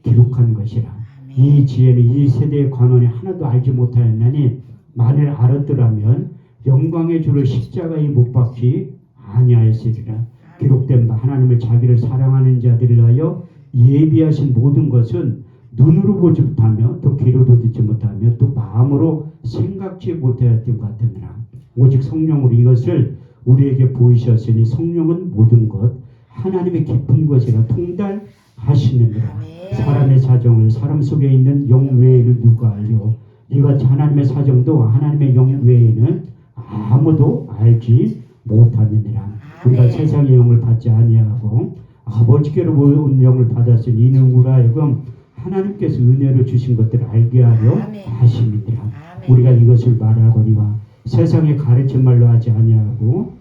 기록한 것이라. 이 지혜는 이 세대의 관원이 하나도 알지 못하였나니 만일 알았더라면 영광의 주를 십자가에 못 박지 아니하였으리라. 기록된 바 하나님을 자기를 사랑하는 자들을 위하여 예비하신 모든 것은 눈으로 보지 못하며 또 귀로도 듣지 못하며 또 마음으로 생각지 못하였던 것 같으니라. 오직 성령으로 이것을 우리에게 보이셨으니 성령은 모든 것 하나님의 깊은 것이라 통달하시느니라. 사람의 사정을 사람 속에 있는 영 외에는 누가 알려? 이같이 하나님의 사정도 하나님의 영 외에는 아무도 알지 못하느니라. 우리가 세상의 영을 받지 아니하고 아버지께로 온 영을 받았으니 이는 우리 하여금 하나님께서 은혜로 주신 것들을 알게 하려 하심이니라. 우리가 이것을 말하거니와 세상에 가르친 말로 하지 아니하고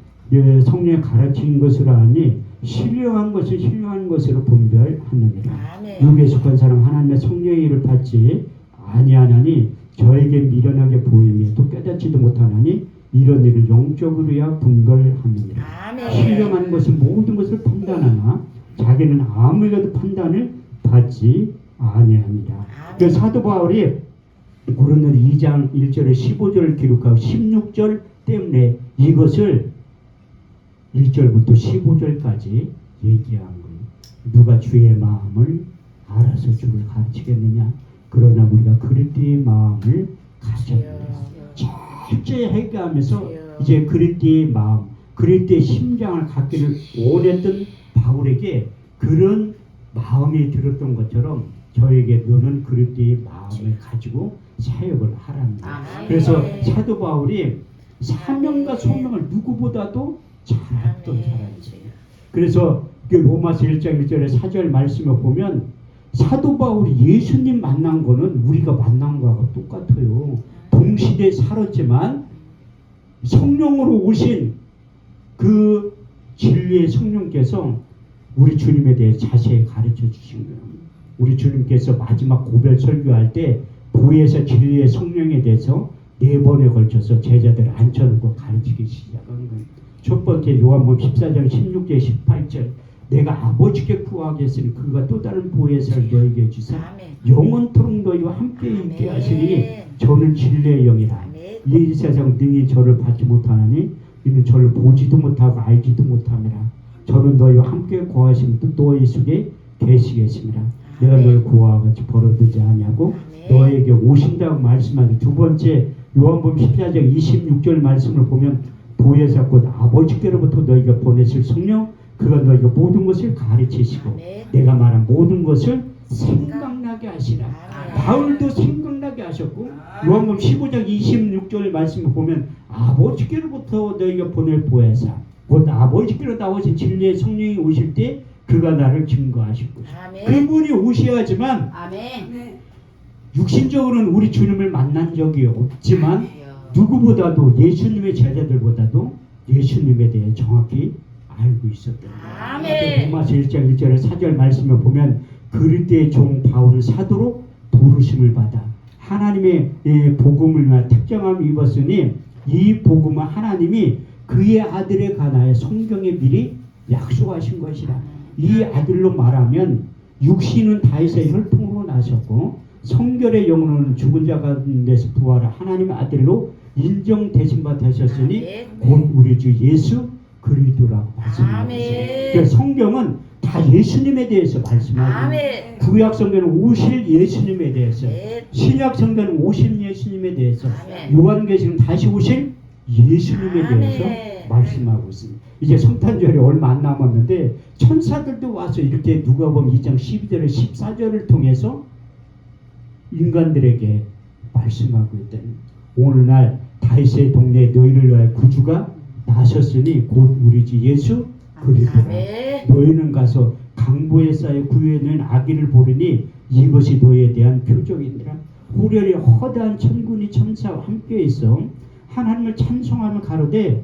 성령의 가르친 것으로 하니 신령한 것을 신령한 것으로 분별하느니라. 육에 속한 사람 하나님의 성령의 일을 받지 아니하나니 저에게 미련하게 보이니 또 깨닫지도 못하나니 이런 일을 영적으로야 분별하느니라. 신령한 것은 모든 것을 판단하나 자기는 아무에게도 판단을 받지 아니하니라. 그 사도 바울이 고린도 2장 1절에 15절을 기록하고 16절 때문에 이것을 1절부터 15절까지 얘기한 거예요. 누가 주의 마음을 알아서 주를 가르치겠느냐? 그러나 우리가 그리스도의 마음을 가져야 철저히 회개하면서 이제 그리스도의 마음, 그리스도의 심장을 갖기를 원했던 바울에게 그런 마음이 들었던 것처럼 저에게 너는 그리스도의 마음을 가지고 사역을 하랍니다. 그래서 사도 바울이 사명과 소명을 누구보다도 잘 알았던 사람이에요. 그래서 로마서 1장 1절에 4절 말씀을 보면 사도 바울이 예수님 만난 거는 우리가 만난 거하고 똑같아요. 동시대에 살았지만 성령으로 오신 그 진리의 성령께서 우리 주님에 대해 자세히 가르쳐 주신 거예요. 우리 주님께서 마지막 고별 설교할 때 보혜사 진리의 성령에 대해서 4번에 걸쳐서 제자들을 앉혀놓고 가르치기 시작한 거예요. 첫 번째 요한복음 14장 16절 18절 내가 아버지께 구하겠으니 그가 또 다른 보혜사를 너에게 주사 영원토록 너희와 함께 있게 하시니 저는 진리의 영이라. 이 세상 능히 저를 받지 못하나니 이는 저를 보지도 못하고 알지도 못함이라. 저는 너희와 함께 구하시면 또 너희 속에 계시겠습니다. 내가 너희 구하와 같이 벌어두지 아니하고 너에게 오신다고 말씀하는 두 번째 요한복음 14장 26절 말씀을 보면 보혜사 곧 아버지께로부터 너희가 보내실 성령 그가 너희가 모든 것을 가르치시고 내가 말한 모든 것을 생각나게 하시라. 바울도 생각나게 하셨고 요한복음 15장 26절 말씀을 보면 아버지께로부터 너희가 보낼 보혜사 곧 아버지께로 나오신 진리의 성령이 오실 때 그가 나를 증거하실 것이다. 그분이 오셔야지만 육신적으로는 우리 주님을 만난 적이 없지만 누구보다도 예수님의 제자들보다도 예수님에 대해 정확히 알고 있었던 거예요. 로마서 1장 1절에 4절 말씀을 보면 그리스도의 종 바울을 사도로 부르심을 받아 하나님의 복음을 위한 특정함을 입었으니 이 복음은 하나님이 그의 아들에 관하여 성경에 미리 약속하신 것이라. 이 아들로 말하면 육신은 다윗의 혈통으로 나셨고 성결의 영으로는 죽은 자 가운데서 부활한 하나님의 아들로 인정되신 바 되셨으니 곧 우리 주 예수 그리스도라고 말씀합니다. 그러니까 성경은 다 예수님에 대해서 말씀하고 구약 성경은 오실 예수님에 대해서 신약 성경은 오실 예수님에 대해서 요한계시는 다시 오실 예수님에 대해서 말씀하고 있습니다. 이제 성탄절이 얼마 안 남았는데 천사들도 와서 이렇게 누가복음 2장 12절에 14절을 통해서 인간들에게 말씀하고 있다니 오늘날 다윗의 동네에 너희를 위하여 구주가 나셨으니 곧 우리 주 예수 그리스도라. 너희는 가서 강보에 쌓여 구해낸 아기를 보르니 이것이 너희에 대한 표적이니라. 후련히 허다한 천군이 천사와 함께 있어 하나님을 찬송하며 가로되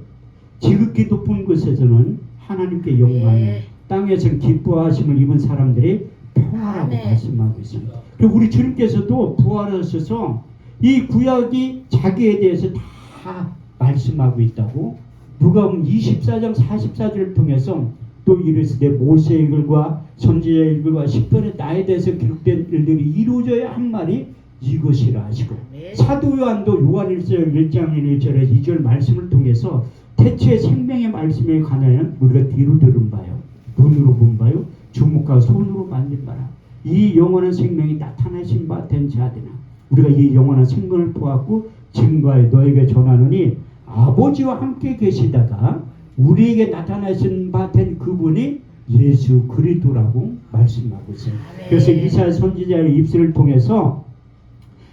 지극히 높은 곳에서는 하나님께 영광이 네. 땅에서 기뻐하심을 입은 사람들이 평화라고 아멘. 말씀하고 있습니다. 그리고 우리 주님께서도 부활하셔서 이 구약이 자기에 대해서 다 말씀하고 있다고 누가복음 24장 44절을 통해서 또 이르시되 모세의 글과 선지자의 글과 시편에 나에 대해서 기록된 일들이 이루어져야 한 말이 이것이라 하시고 아멘. 사도 요한도 요한일서 1장 1절에 2절 말씀을 통해서 태초의 생명의 말씀에 관하여는 우리가 뒤로 들은 바요 눈으로 본 바요 주목하고 손으로 만진 바라 이 영원한 생명이 나타나신 바 된 자들아 우리가 이 영원한 생명을 보았고 증거하여 너에게 전하노니 아버지와 함께 계시다가 우리에게 나타나신 바 된 그분이 예수 그리스도라고 말씀하고 있어요. 아멘. 그래서 이사야 선지자의 입술을 통해서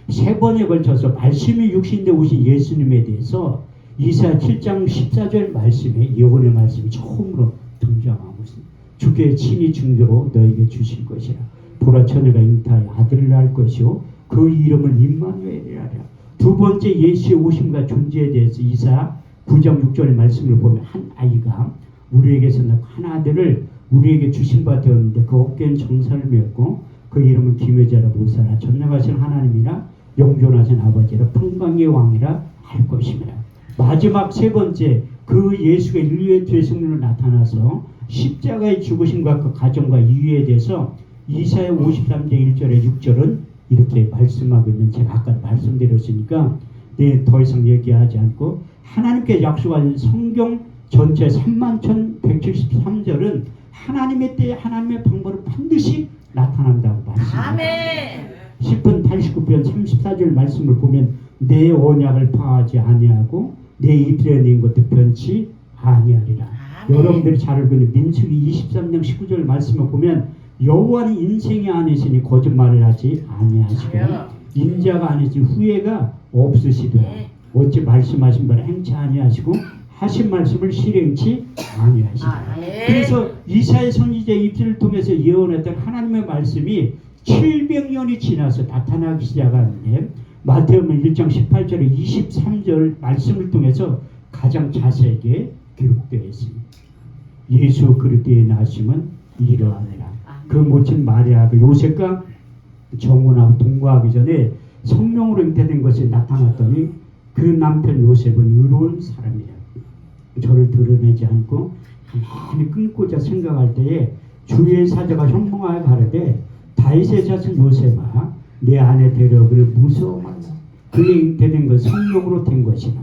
세 번에 걸쳐서 말씀이 육신되 오신 예수님에 대해서 이사야 7장 14절 말씀에 예언의 말씀이 처음으로 등장하고 있습니다. 주께 친히 증거로 너에게 주실 것이라. 보라 처녀가 잉태하여 아들을 낳을 것이요 그 이름을 임마누엘이라 하라. 두 번째 예수의 오심과 존재에 대해서 이사야 9장 6절 말씀을 보면 한 아이가 우리에게서 한 아들을 우리에게 주신 바 되었는데 그 어깨는 정사를 메었고 그 이름은 기묘자라 모사라 전능하신 하나님이라 영존하신 아버지라 평강의 왕이라 할 것입니다. 마지막 세 번째 그 예수가 인류의 죄 승리로 나타나서 십자가의 죽으심과 그 가정과 이유에 대해서 이사야 53장 1절에 6절은 이렇게 말씀하고 있는 제가 아까 말씀드렸으니까 더 이상 얘기하지 않고 하나님께 약속한 성경 전체 31,173절은 하나님의 때에 하나님의 방법으로 반드시 나타난다고 말씀합니다. 아멘. 10편 89편 34절 말씀을 보면 내 언약을 파하지 아니하고 내 입술에 낸 것도 변치 아니하리라. 아멘. 여러분들이 잘 알고 있는 민수기 23장 19절 말씀을 보면 여호와는 인생이 아니시니 거짓말을 하지 아니하시고 맞아요. 인자가 아니시 후회가 없으시되 네. 어찌 말씀하신 바를 행치 아니하시고 하신 말씀을 실행치 아니하시고 아멘. 그래서 이사야 선지자의 입술을 통해서 예언했던 하나님의 말씀이 700년이 지나서 나타나기 시작하는데 마태복음 1장 18절에 23절 말씀을 통해서 가장 자세하게 기록되어 있습니다. 예수 그리스도의 나심은 이러하니라. 그 모친 마리아가 요셉과 정혼하고 동거하기 전에 성령으로 잉태된 것이 나타났더니 그 남편 요셉은 의로운 사람이라. 저를 드러내지 않고 가만히 끊고자 생각할 때에 주의 사자가 현몽하여 가르되 다윗의 자손 요셉아 내 아내 데려오기를 무서워하라. 그의 잉태된 것 성령으로 된 것이라.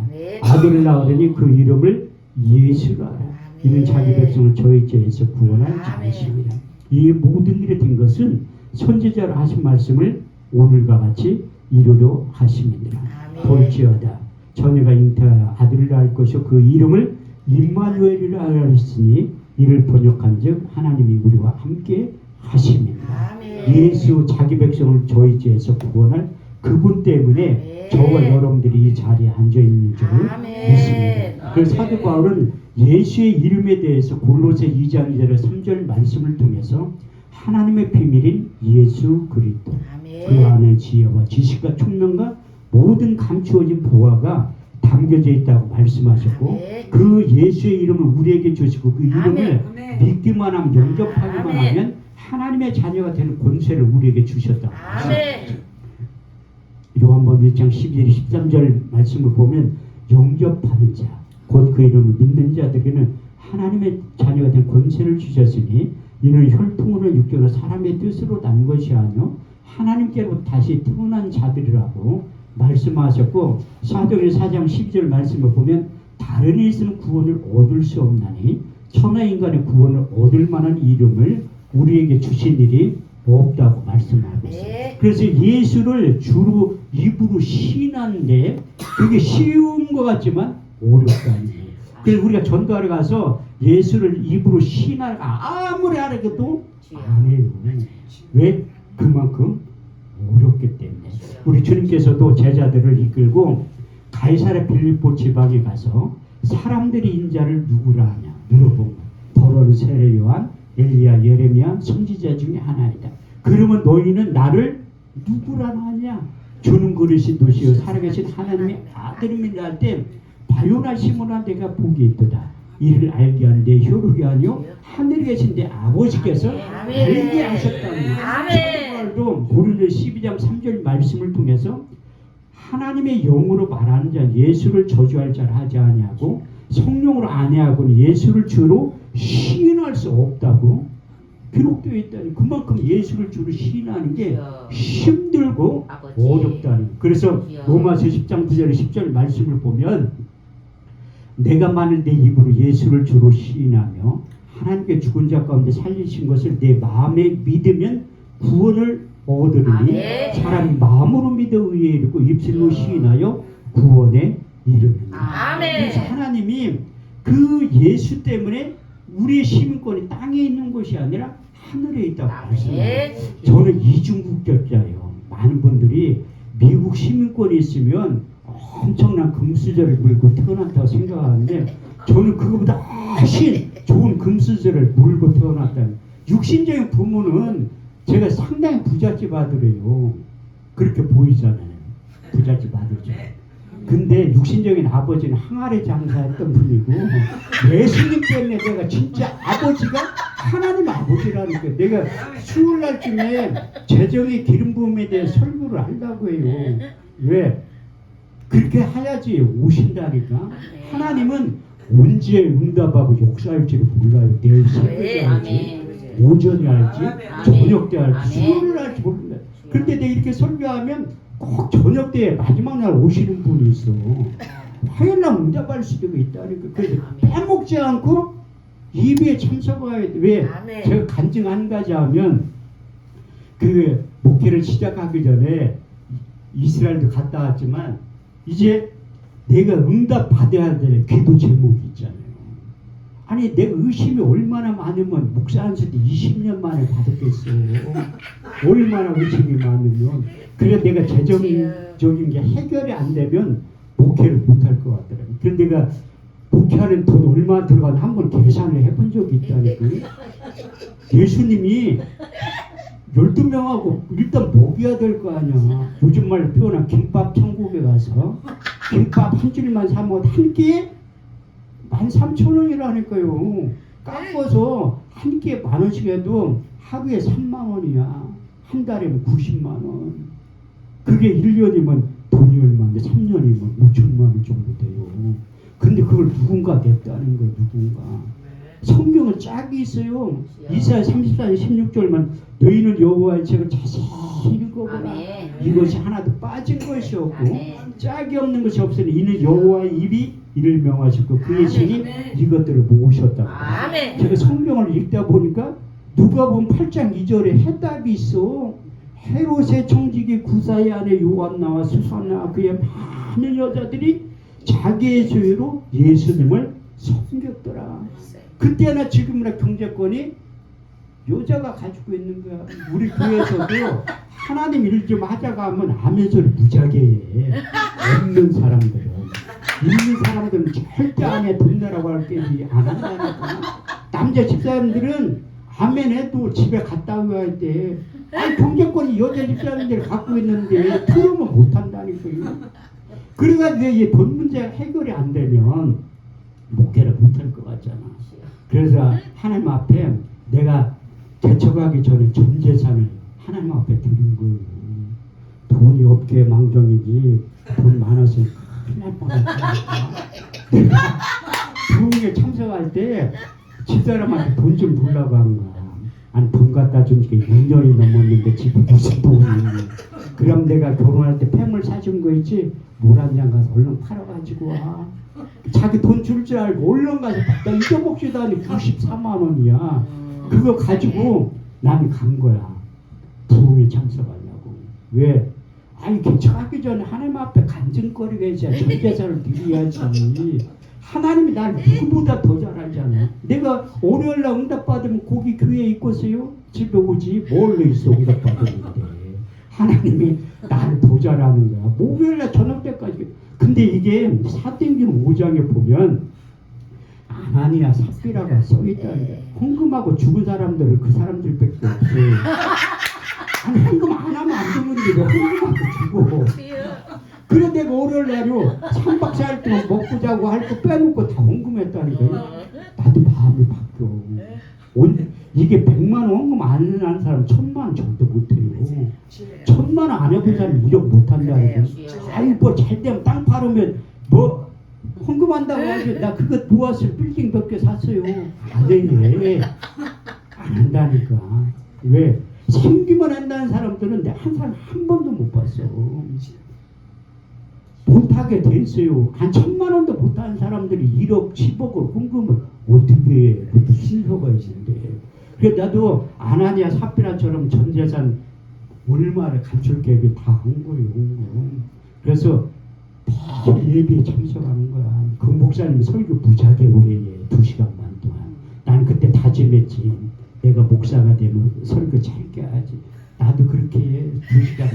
아들을 낳으려니 그 이름을 예수라 하라. 이는 자기 백성을 저희 죄에서 구원할 자이십니다. 이 모든 일이 된 것은 선지자로 하신 말씀을 오늘과 같이 이루려 하심이니라. 볼지어다 처녀가 잉태하여 아들을 낳을 것이요 그 이름을 임마누엘이라 하였으니 이를 번역한즉 하나님이 우리와 함께 하심이니라. 예수 자기 백성을 저희 죄에서 구원할 그분 때문에 저와 여러분들이 이 자리에 앉아 있는 줄 믿습니다. 그래서 사도 바울은 예수의 이름에 대해서 골로새 2장 2절 3절 말씀을 통해서 하나님의 비밀인 예수 그리스도 그 안에 지혜와 지식과 총명과 모든 감추어진 보화가 담겨져 있다고 말씀하셨고 그 예수의 이름을 우리에게 주시고 그 이름을 믿기만 하면 영접하기만 하면 하나님의 자녀가 되는 권세를 우리에게 주셨다고 말씀하셨죠. 요한복음 1장 12절 13절 말씀을 보면 영접하는 자 곧 그 이름을 믿는 자들에게는 하나님의 자녀가 된 권세를 주셨으니 이는 혈통으로 육적으로 사람의 뜻으로 난 것이 아니요 하나님께로 다시 태어난 자들이라고 말씀하셨고 사도행 4장 12절 말씀을 보면 다른 일에서는 구원을 얻을 수 없나니 천하 인간의 구원을 얻을 만한 이름을 우리에게 주신 일이 없다고 말씀하고 있어요. 그래서 예수를 주로 입으로 시인하는데 그게 쉬운 것 같지만 어렵다는 거예요. 그래서 우리가 전도하러 가서 예수를 입으로 시인하가 아무리 하려도 안 해요. 왜? 그만큼 어렵기 때문에. 우리 주님께서도 제자들을 이끌고 가이사랴 빌립보 지방에 가서 사람들이 인자를 누구라 하냐 물어본 거예요. 더러는 세례 요한, 엘리야, 예레미야 선지자 중에 하나이다. 그러면 너희는 나를 누구라 하냐? 주는 그릇이 도시요 살아계신 하나님의 아들임이라 할 때 바요나 시몬아 내가 복이 있도다. 이를 알게 하는 내 효력이 아니요 하늘에 계신 내 아버지께서 알게 하셨다는 아멘. 도 고린도 12장 3절 말씀을 통해서 하나님의 영으로 말하는 자 예수를 저주할 자를 하지 아니하고 성령으로 아니하고는 예수를 주로 시인할 수 없다고 기록되어 있다니 그만큼 예수를 주로 시인하는 게 힘들고 어렵다니. 그래서 로마서 10장 9절에 10절 말씀을 보면 내가 만일 내 입으로 예수를 주로 시인하며 하나님께 죽은 자 가운데 살리신 것을 내 마음에 믿으면 구원을 얻으리니 사람이 마음으로 믿어 의에 이르고 입술로 시인하여 구원에 이르느니라. 그래서 하나님이 그 예수 때문에 우리의 시민권이 땅에 있는 것이 아니라 하늘에 있다고 하셨어요. 저는 이중국적자예요. 많은 분들이 미국 시민권이 있으면 엄청난 금수저를 물고 태어났다고 생각하는데 저는 그거보다 훨씬 좋은 금수저를 물고 태어났다는. 육신적인 부모는 제가 상당히 부잣집 아들이에요. 그렇게 보이잖아요. 부잣집 아들죠. 근데 육신적인 아버지는 항아리 장사했던 분이고 예수님 때문에 내가 진짜 아버지가 하나님 아버지라는 게 내가 수요일날쯤에 재정의 기름 부음에 대해 설교를 하려고 해요. 왜? 그렇게 해야지 오신다니까. 하나님은 언제 응답하고 역사할지를 몰라요. 내일 새벽에 할지 오전에 할지 저녁 때 할지 수요일 할지 모른다. 그런데 내가 이렇게 설교하면 꼭 저녁 때 마지막 날 오시는 분이 있어. 화요일날 응답할 수도 있다니까. 그래서 빼먹지 않고 예배에 참석해야 돼. 왜? 제가 간증 한 가지 하면 그 목회를 시작하기 전에 이스라엘도 갔다 왔지만 이제 내가 응답 받아야 될 기도 제목이 있잖아요. 아니 내가 의심이 얼마나 많으면 목사 한 수도 20년 만에 받았겠어요. 얼마나 의심이 많으면. 그래 내가 재정적인 게 해결이 안 되면 목회를 못할 것 같더라고요. 그래서 내가 목회하는 돈 얼마 들어가나 한번 계산을 해본 적이 있다니까요. 예수님이 12명하고 일단 먹여야 될 거 아니야. 요즘 말로 표현한 김밥 천국에 가서 김밥 한 줄만 사면 한 끼에 13,000원이라니까요. 깎아서 한 끼에 10,000원씩 해도 하루에 30,000원이야. 한 달에는 900,000원. 그게 1년이면 돈이 얼마인데 3년이면 5,000,000원 정도 돼요. 근데 그걸 누군가 냈다는 거예요. 누군가. 성경은 짝이 있어요. 이사야 34장 16절만 너희는 여호와의 책을 자세히 읽어보라. 이것이 하나도 빠진 것이 없고 짝이 없는 것이 없으니 이는 여호와의 입이 이를 명하셨고 그의 신이 이것들을 모으셨다고. 제가 성경을 읽다 보니까 누가복음 8장 2절에 해답이 있어. 헤롯의 청지기 구사의 아내 요한나와 수산나 그의 많은 여자들이 자기의 소유로 예수님을 섬겼더라. 그때나 지금이나 경제권이 여자가 가지고 있는 거야. 우리 교회에서도 하나님 일 좀 하자가 하면 아멘소리 무지하게 해. 없는 사람들은. 있는 사람들은 절대 안 해. 돈 내라고 할 게 안 한다니까. 남자 집사람들은 아멘 해도 집에 갔다 와야 돼. 아니 경제권이 여자 집사람들이 갖고 있는데 틀으면 못 한다니까요. 그래가지고 이 돈 문제가 해결이 안 되면 목회를 못할 것 같잖아. 그래서 하나님 앞에 내가 개척하기 전에 전 재산을 하나님 앞에 드린 거예요. 돈이 없게 망정이지 돈 많아서 큰일 날 뻔했다니까. 내가 부흥회 참석할 때 집사람한테 돈 좀 주려고 한 거야. 아니 돈 갖다 준 지 6년이 넘었는데 집에 무슨 돈이. 그럼 내가 결혼할 때 폐물 사준 거 있지? 물 한 잔 가서 얼른 팔아가지고 와. 자기 돈 줄 줄 알고 얼른 가서 나 잊어먹지도 않니 94만 원이야. 그거 가지고 나는 간 거야. 부흥에 참석하려고. 왜? 아니 개척하기 전에 하나님 앞에 간증거리가 있어야 전재산을 드려야지. 하나님이 날 누구보다 더 잘 알잖아. 내가 월요일날 응답받으면 거기 교회에 있고서요. 집에 오지 뭘로 있어 응답받았는데. 하나님이 나를 더 잘 아는 거야. 목요일날 저녁 때까지. 근데 이게 사도행전 5장에 보면 아나니아 삽비라가 써있다는 거야. 헌금하고 죽은 사람들은 그 사람들밖에 없어요. 아니 헌금 안 하면 안 되는데 왜 헌금하고 죽어. 그래 내가 월요일 날요 3박 4일 동안 먹고 자고 할 거 빼놓고 다 헌금했다니까요. 나도 마음이 바뀌어. 이게 100만 원 헌금 안 하는 사람 1000만 원 절대 못해요. 1000만 원 안 해본 사람 이력 못한다는 거. 아이 뭐잘 되면 땅 팔으면 뭐 헌금한다고 하지. 나 그거 모아서 빌딩 몇 개 샀어요. 안 해. 안 한다니까. 왜? 생기만 한다는 사람들은 내가 한 사람 한 번도 못 봤어. 못하게 됐어요. 한 1000만 원도 못하는 사람들이 1억, 10억을 헌금을 어떻게 해? 그것도 순서가 있는데. 그래서 나도 아나니아 삽비라처럼 전 재산 얼마를 감출 계획이 다 한 거예요. 그래서 매일 예배에 참석하는 거야. 그 목사님 설교 무지하게 오래 해. 2시간만 동안. 나는 그때 다짐했지. 내가 목사가 되면 설교 짧게 하지. 나도 그렇게 해. 2시간.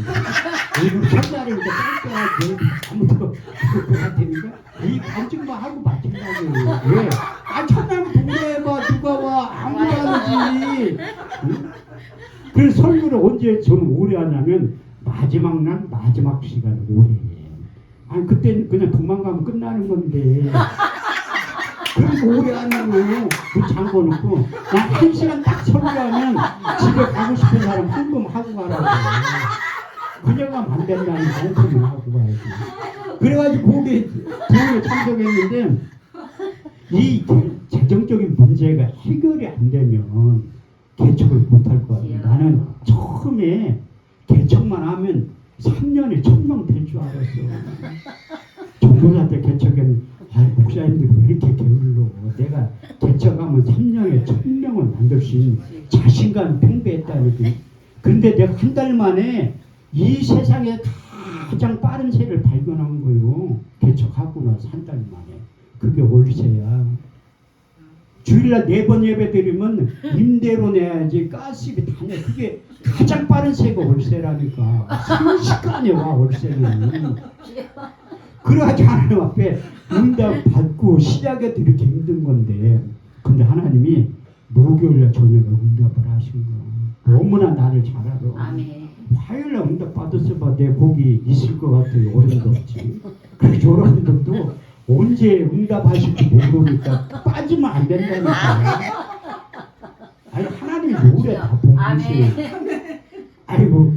오늘 첫날이니까 짧게 하지. 아무도 그럴 것 같으니까. 이 간증만 하고 마찬가지예요. 왜? 첫날 동네에 봐. 누가 와. 아무나 하지. 응? 그래서 설교를 언제 저는 오래 하냐면 마지막 날 마지막 시간에 오래 해. 아니 그때는 그냥 도망가면 끝나는 건데 그럼 오래 하는 거예요. 그 잠궈놓고 나 1시간 딱 설교하면 집에 가고 싶은 사람 헌금하고 가라고. 그냥 가면 안 된다니까 헌금하고 가야지. 그래가지고 거기에 부흥에 참석했는데 이 재정적인 문제가 해결이 안 되면 개척을 못할 것 같아요. 나는 처음에 개척만 하면 3년에 1000명 될 줄 알았어. 전도사 때 개척은 목사님들이 왜 이렇게 게을러. 내가 개척하면 3년에 1000명을 만들 수 있는 자신감 팽배했다니까. 근데 내가 한 달 만에 이 세상에 가장 빠른 새를 발견한 거예요. 개척하고 나서 한 달 만에. 그게 월세야. 주일날 4번 예배 드리면 임대로 내야지 가스비 다 내. 그게 가장 빠른 새가 월세라니까. 순식간에 와 월세는. 그래가지고 하나님 앞에 응답 받고 시작해도 이렇게 힘든 건데, 근데 하나님이 목요일날 저녁에 응답을 하신 거야. 너무나 나를 잘 알아. 화요일날 응답 받았어 봐. 내 복이 있을 것 같아요. 어림도 없지. 그래서 여러분들도 언제 응답하실지 모르니까 빠지면 안 된다니까. 아니 하나님이 노래 다 보내세요. 아이고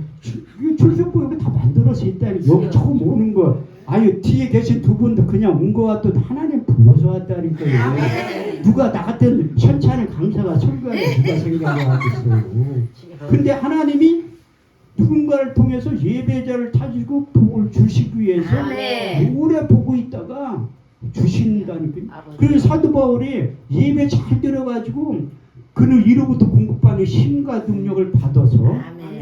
출석부 여기 다 만들어서 있다니. 여기 처음 오는 거. 아유 뒤에 계신 두 분도 그냥 온 거 같아도 하나님 불러서 왔다니까요. 누가 나 같은 현찬의 강사가 설교하는 누가 생각을 하겠어요. 근데 하나님이 누군가를 통해서 예배자를 찾으시고 복을 주시기 위해서 오래 보고 있다가 주신다니까. 그래서 사도 바울이 예배 잘 들어가지고 그는 이로부터 공급받는 힘과 능력을 받아서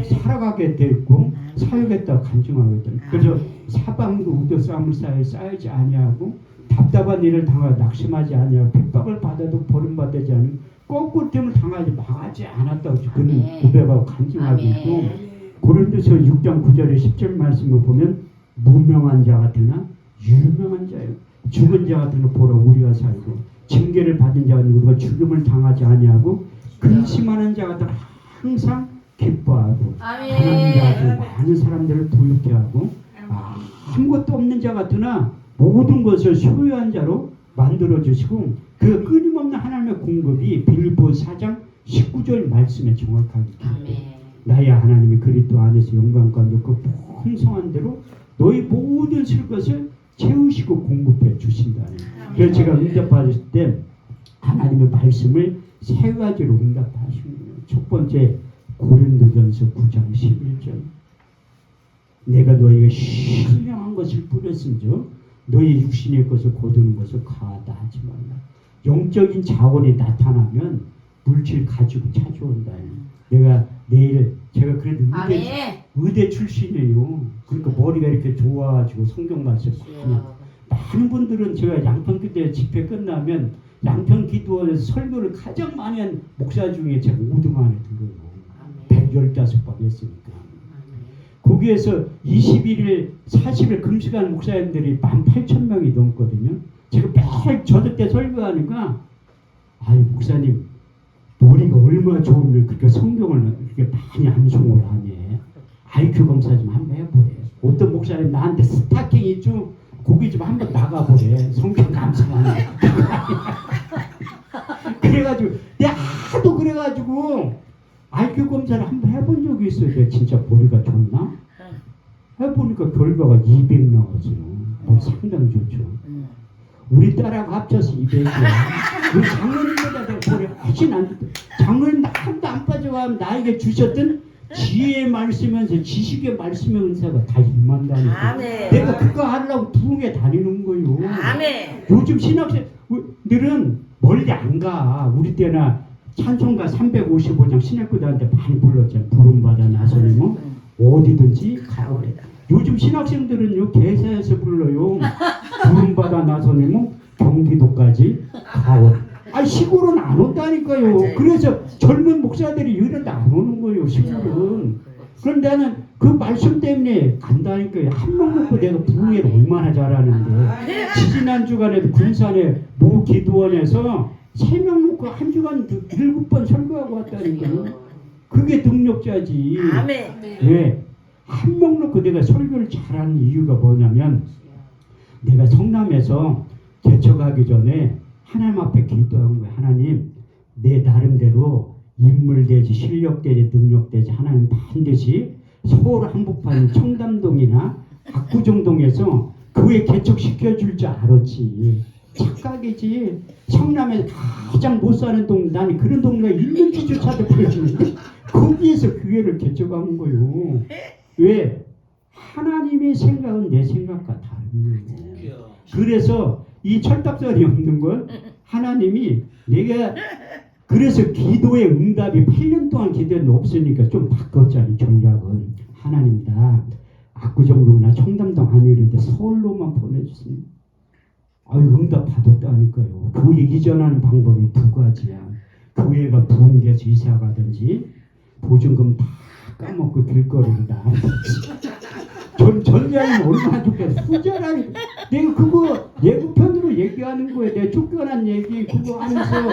살아가게 됐고 사역했다 간증하거든. 그래서 사방도 우도 싸움을 쌓이지 아니하고 답답한 일을 당하여 낙심하지 아니하고 핍박을 받아도 버림받지 않은 거꾸로 됨을 당하지 망하지 않았다고 그는 고백하고 간증하고 있고, 고린도서 6장 9절에 10절 말씀을 보면 무명한 자 같으나 유명한 자요, 죽은 자 같으나 보라 우리가 살고 징계를 받은 자 같으나 우리가 죽음을 당하지 아니하고 근심하는 자 같으나 항상 기뻐하고 가난한 자 같으나 많은 사람들을 부유케 하고 아무것도 없는 자 같으나 모든 것을 소유한 자로 만들어주시고 그 끊임없는 하나님의 공급이 빌립보 4장 19절 말씀에 정확하게 기록해요. 나의 하나님이 그리스도 안에서 영광과 그 풍성한 대로 너희 모든 쓸 것을 채우시고 공급해 주신다는. 그래서 제가 응답받을 때 하나님의 말씀을 세 가지로 응답하신 거예요. 첫 번째 고린도전서 9장 11절. 내가 너희에게 신령한 것을 뿌렸은즉 너희 육신의 것을 거두는 것을 가하다 하지 말라. 영적인 자원이 나타나면 물질 가지고 찾아온다. 내가 내일 제가 그래도 의대 출신이에요. 그러니까 머리가 이렇게 좋아가지고 성경 말씀 많은 분들은 제가 양평기도에 집회 끝나면 양평기도에서 설교를 가장 많이 한 목사 중에 제가 5등 안에 들어요. 115번 했으니까. 거기에서 21일 40일 금식하는 목사님들이 18,000명이 넘거든요. 제가 매일 저녁 때 설교하니까 아니 목사님 머리가 얼마나 좋으면 그렇게 성경을 이렇게 많이 암송을 하니. IQ 검사 좀 한번 해보래. 어떤 목사님 나한테 스타킹이 좀 거기 좀 한번 나가보래. 성경 감상하는 그래가지고 내가 하도 그래가지고 IQ 검사를 한번 해본 적이 있어요. 내가 진짜 머리가 좋나? 해보니까 결과가 200 나왔어요. 상당히 좋죠. 우리 딸하고 합쳐서 200이야. 우리 장로님보다 더 머리 훨씬 안 좋다. 장로님 하나도 안 빠져가면 나에게 주셨던 지혜의 말씀에서 지식의 말씀의 은사가 다 임한다니까. 아멘. 내가 그거 하려고 부흥회 다니는 거요. 아멘. 요즘 신학생들은 멀리 안 가. 우리 때나 찬송가 355장 신학교단한테 많이 불렀잖아. 부름받아 나서면 어디든지 가오리다. 요즘 신학생들은요 개사에서 불러요. 부름받아 나서면 경기도까지 가오. 아 시골은 안 온다니까요. 맞아요. 그래서 젊은 목사들이 이런데 안 오는 거예요. 시골은. 그럼 나는 그 말씀 때문에 간다니까요. 한 명 먹고 내가 부흥회를 얼마나 잘하는데. 지지난 주간에도 군산에 모 기도원에서 3명 놓고 한 주간 7번 설교하고 왔다니까요. 그게 능력자지. 아멘. 왜? 한 명 놓고 내가 설교를 잘하는 이유가 뭐냐면 내가 성남에서 개척하기 전에 하나님 앞에 기도한 거예요. 하나님 내 나름대로 인물되지 실력되지 능력되지 하나님 반드시 서울 한복판 청담동이나 압구정동에서 교회 개척시켜줄 줄 알았지. 착각이지. 성남에서 가장 못 사는 동, 나는 그런 동네가 있는지조차도 모르겠는데 거기에서 교회를 개척한 거예요. 왜? 하나님의 생각은 내 생각과 다른 거예요. 그래서 이 철딱선이 없는 건 하나님이 내가 그래서 기도의 응답이 8년 동안 기도는 없으니까 좀 바꿨잖아요. 전략은. 하나님 나 압구정동이나 청담동 안 이런데 서울로만 보내주세요. 아유 응답 받았다니까요. 교회 이전하는 방법이 2가지야. 교회가 부흥돼서 이사 가든지 보증금 다 까먹고 길거리로 나가든지. 전장이면 얼마나 좋겠어. 후자라니. 내가 그거 예고편으로 얘기하는 거예요. 내가 쫓겨난 얘기 그거 하면서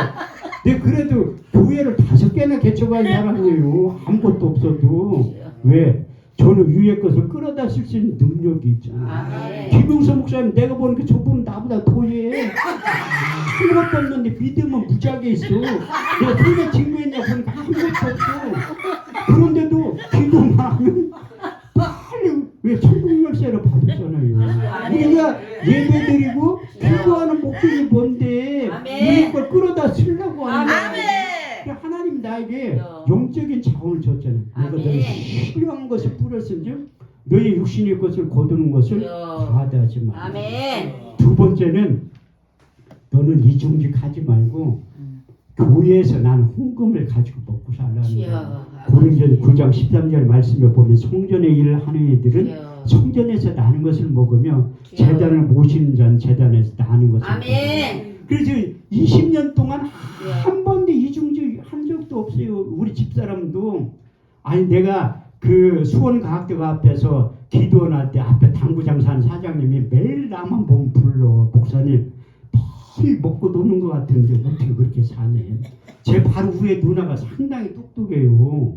내가 그래도 교회를 5개나 개척한 사람이에요. 아무것도 없어도. 왜? 저는 위에 것을 끌어다 쓸 수 있는 능력이 있잖아요. 김용서 목사님 내가 보니까 저분은 나보다 더해. 아무것도 없는데 믿음은 무지하게 있어. 내가 통에 증거했냐 보니까 아무것도 없어. 그런데도 기도만 하면 빨리 왜 천국 열쇠를 받았잖아요. 우리가 예배드리고 기도하는 목적이 뭔데 위에 걸 끌어다 쓰려고 하는 거야. 하나님 나에게 영적인 자원을 줬잖아요. 내가 너희 신령한 것을 뿌렸은즉 너희 육신의 것을 거두는 것을 가하지 마. 2번째는 너는 이중직하지 말고 교회에서 나는 헌금을 가지고 먹고 살라는 거야. 고린도전 9장 13절 말씀에 보면 성전의 일을 하는 이들은 성전에서 나는 것을 먹으며 제단을 모시는 자는 제단에서 나는 것을 먹어요. 그래서 20년 동안 한 번도 이중직 한 적도 없어요. 우리 집사람도 아니 내가 그 수원과학대가 앞에서 기도할 때 앞에 당구장 사는 사장님이 매일 나만 보면 불러. 목사님 매일 먹고 노는 것 같은데 어떻게 그렇게 사네. 제 바로 위에 누나가 상당히 똑똑해요.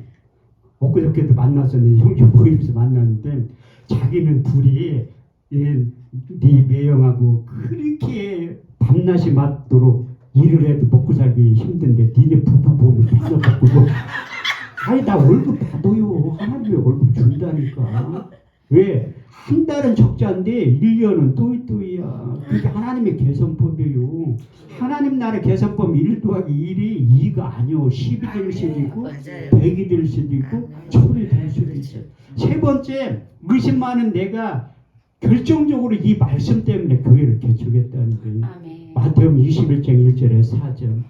엊그저께도 만났었는데 형제 모임에서 만났는데 자기는 둘이 네 매형하고 그렇게 밤낮이 맞도록 일을 해도 먹고 살기 힘든데 니네 부부 보면 맨날 먹고 아니 나 월급 받아요. 하나님이 월급 준다니까. 왜? 한 달은 적자인데 1년은 또이또이야. 그게 하나님의 계산법이에요. 하나님 나라의 계산법 1 더하기 1이 2가 아니요. 10이 될 수도 있고 100이 될 수도 있고 1000이 될 수도 있어요. 3번째 의심 많은 내가 결정적으로 이 말씀 때문에 교회를 개척했다는 거예요. 마태복음 21장 1절에 4절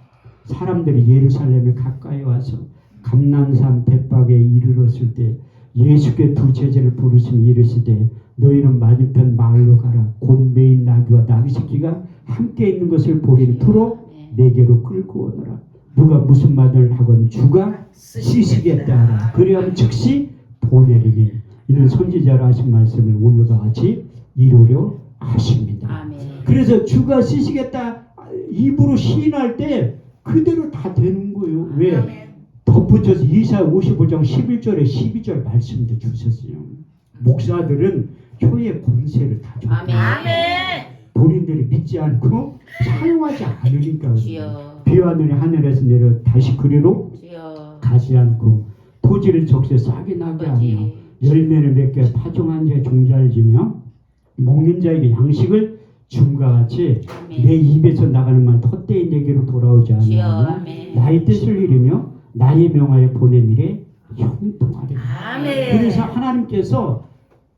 사람들이 예루살렘에 가까이 와서 감난산 벳박에 이르렀을 때 예수께 2 제자를 부르시며 이르시되 너희는 맞은편 마을로 가라. 곧 메인 나귀와 나귀 새끼가 함께 있는 것을 보리니 투로 내게로 끌고 오너라. 누가 무슨 말을 하건 주가 쓰시겠다 하라. 그리하면 즉시 보내리니. 이는 선지자로 하신 말씀을 오늘과 같이 이루려 하십니다. 그래서 주가 쓰시겠다 입으로 시인할 때 그대로 다 되는 거예요. 왜? 덧붙여서 이사야 55장 11절에 12절 말씀도 주셨어요. 목사들은 교회 권세를 다 줬다. 본인들 그리스도인들이 믿지 않고 사용하지 않으니까 주여. 비와 눈이 하늘에서 내려 다시 그리로 주여. 가지 않고 토지를 적시에 싹이 나게 하며 아버지. 열매를 맺게 파종한 자의 종자를 지며 먹는 자에게 양식을 줌과 같이 아멘. 내 입에서 나가는 말 헛되이 내게로 돌아오지 주여. 않으며 아멘. 나의 뜻을 이루며 나의 명하에 보낸 일에 형통하리라. 아멘. 그래서 하나님께서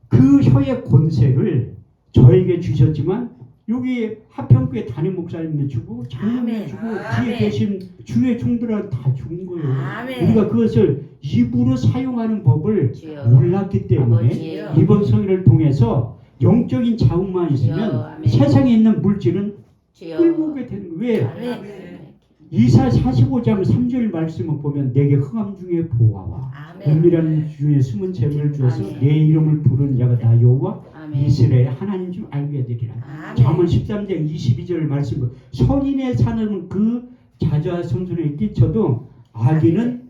그 혀의 권세를 저에게 주셨지만 여기 하평교회 담임 목사님도 주고 장로님 아멘. 주고 아멘. 뒤에 계신 주의 종들한테 다 준 거예요. 아멘. 우리가 그것을 입으로 사용하는 법을 주여. 몰랐기 때문에 아버지요. 이번 성회를 통해서 영적인 자웅만 있으면 주여. 아멘. 세상에 있는 물질은 주여. 끌고 오게 되는 거예요. 아멘. 이사 45장 3절 말씀을 보면 내게 흥함 중에 보아와 아멘. 은밀한 중에 숨은 재물을 주어서 아멘. 내 이름을 부르는 자가 다 여호와 아멘. 이스라엘 하나님 줄 알게 되리라. 아멘. 잠언 13장 22절 말씀 선인의 사는 그 자자손손에 끼쳐도 악인은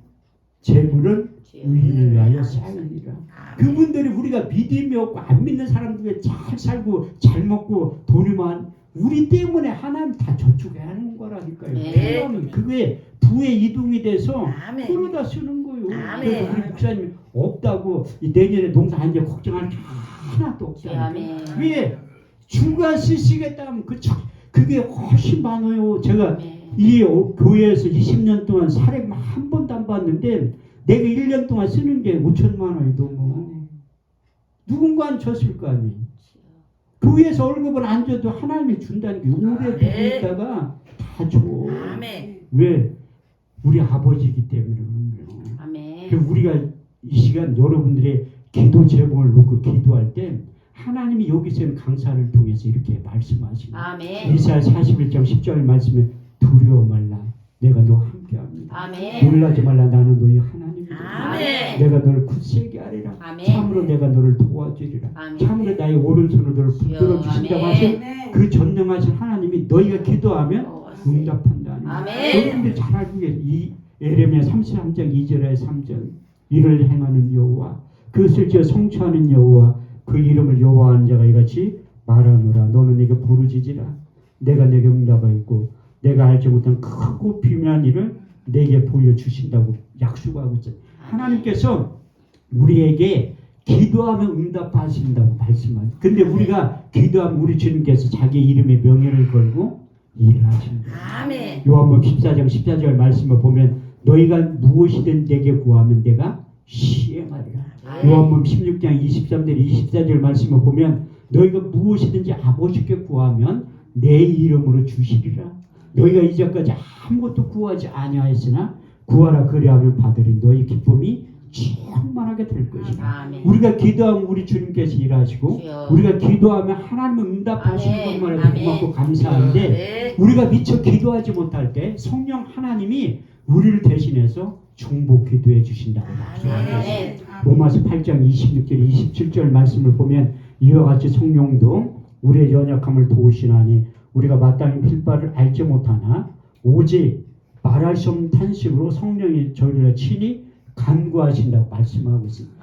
재물은 의인을 위하여 쌓이니라. 그분들이 우리가 믿음이 없고 안 믿는 사람들이 잘 살고 잘 먹고 돈이 많 우리 때문에 하나님 다 저축해 하는 거라니까요. 네. 그러면 그게 부의 이동이 돼서 아멘. 끌어다 쓰는 거예요. 아멘. 그래서 우리 목사님 없다고 이 내년에 농사 안 돼 걱정할 게 하나도 없잖아요. 아멘. 왜 주가 쓰시겠다 하면 그게 훨씬 많아요. 제가 아멘. 이 교회에서 20년 동안 사례 한 번도 안 봤는데 내가 1년 동안 쓰는 게 5천만 원이 넘어. 누군가는 줬을 거 아니에요. 교회에서 월급을 안 줘도 하나님이 준다는 게 오래 보고 네. 있다가 다 줘. 아멘. 왜? 우리 아버지이기 때문에 그런 거예요. 아멘. 그래서 우리가 이 시간 여러분들의 기도 제목을 놓고 기도할 때 하나님이 여기서는 강사를 통해서 이렇게 말씀하십니다. 아멘. 이사야 41장 10절 말씀에 두려워 말라 내가 너와 함께합니다. 아멘. 놀라지 말라 나는 너희 하나님이다. 아멘. 내가 너를 굳세게 하리라. 아멘. 참으로 내가 너를 도와주리라. 아멘. 참으로 나의 오른손으로 너를 붙들어 주신다고 하신 그 전능하신 하나님이 너희가 기도하면 응답한다. 아멘. 여러분들 잘 알고 계신 이 에레미야 33장 2절에 3절 이를 행하는 여호와 그것을 지어 성취하는 여호와 그 이름을 여호와하는 자가 이같이 말하노라. 너는 내게 부르짖으라. 내가 내게 응답하겠고 내가 알지 못한 크고 비밀한 일을 내게 보여주신다고 약속하고 있어요. 하나님께서 우리에게 기도하면 응답하신다고 말씀하죠. 근데 우리가 기도하면 우리 주님께서 자기 이름의 명예를 걸고 일을 하십니다. 아멘. 요한복음 14장 14절 말씀을 보면 너희가 무엇이든 내게 구하면 내가 시행하리라. 아멘. 요한복음 16장 23절 24절 말씀을 보면 너희가 무엇이든지 아버지께 구하면 내 이름으로 주시리라. 너희가 이제까지 아무것도 구하지 아니하였으나 구하라 그리하면 받으리. 너희 기쁨이 충만하게 될 것이다. 아멘. 우리가 기도하면 우리 주님께서 일하시고 주여. 우리가 기도하면 하나님은 응답하시는 아멘. 것만 해도 아멘. 고맙고 감사한데 네. 우리가 미처 기도하지 못할 때 성령 하나님이 우리를 대신해서 중보 기도해 주신다고 말씀합니다. 아멘. 로마서 8장 26절 27절 말씀을 보면 이와 같이 성령도 우리의 연약함을 도우시나니 우리가 마땅히 필 바를 알지 못하나 오직 말할 수 없는 탄식으로 성령이 저희를 친히 간구하신다고 말씀하고 있습니다.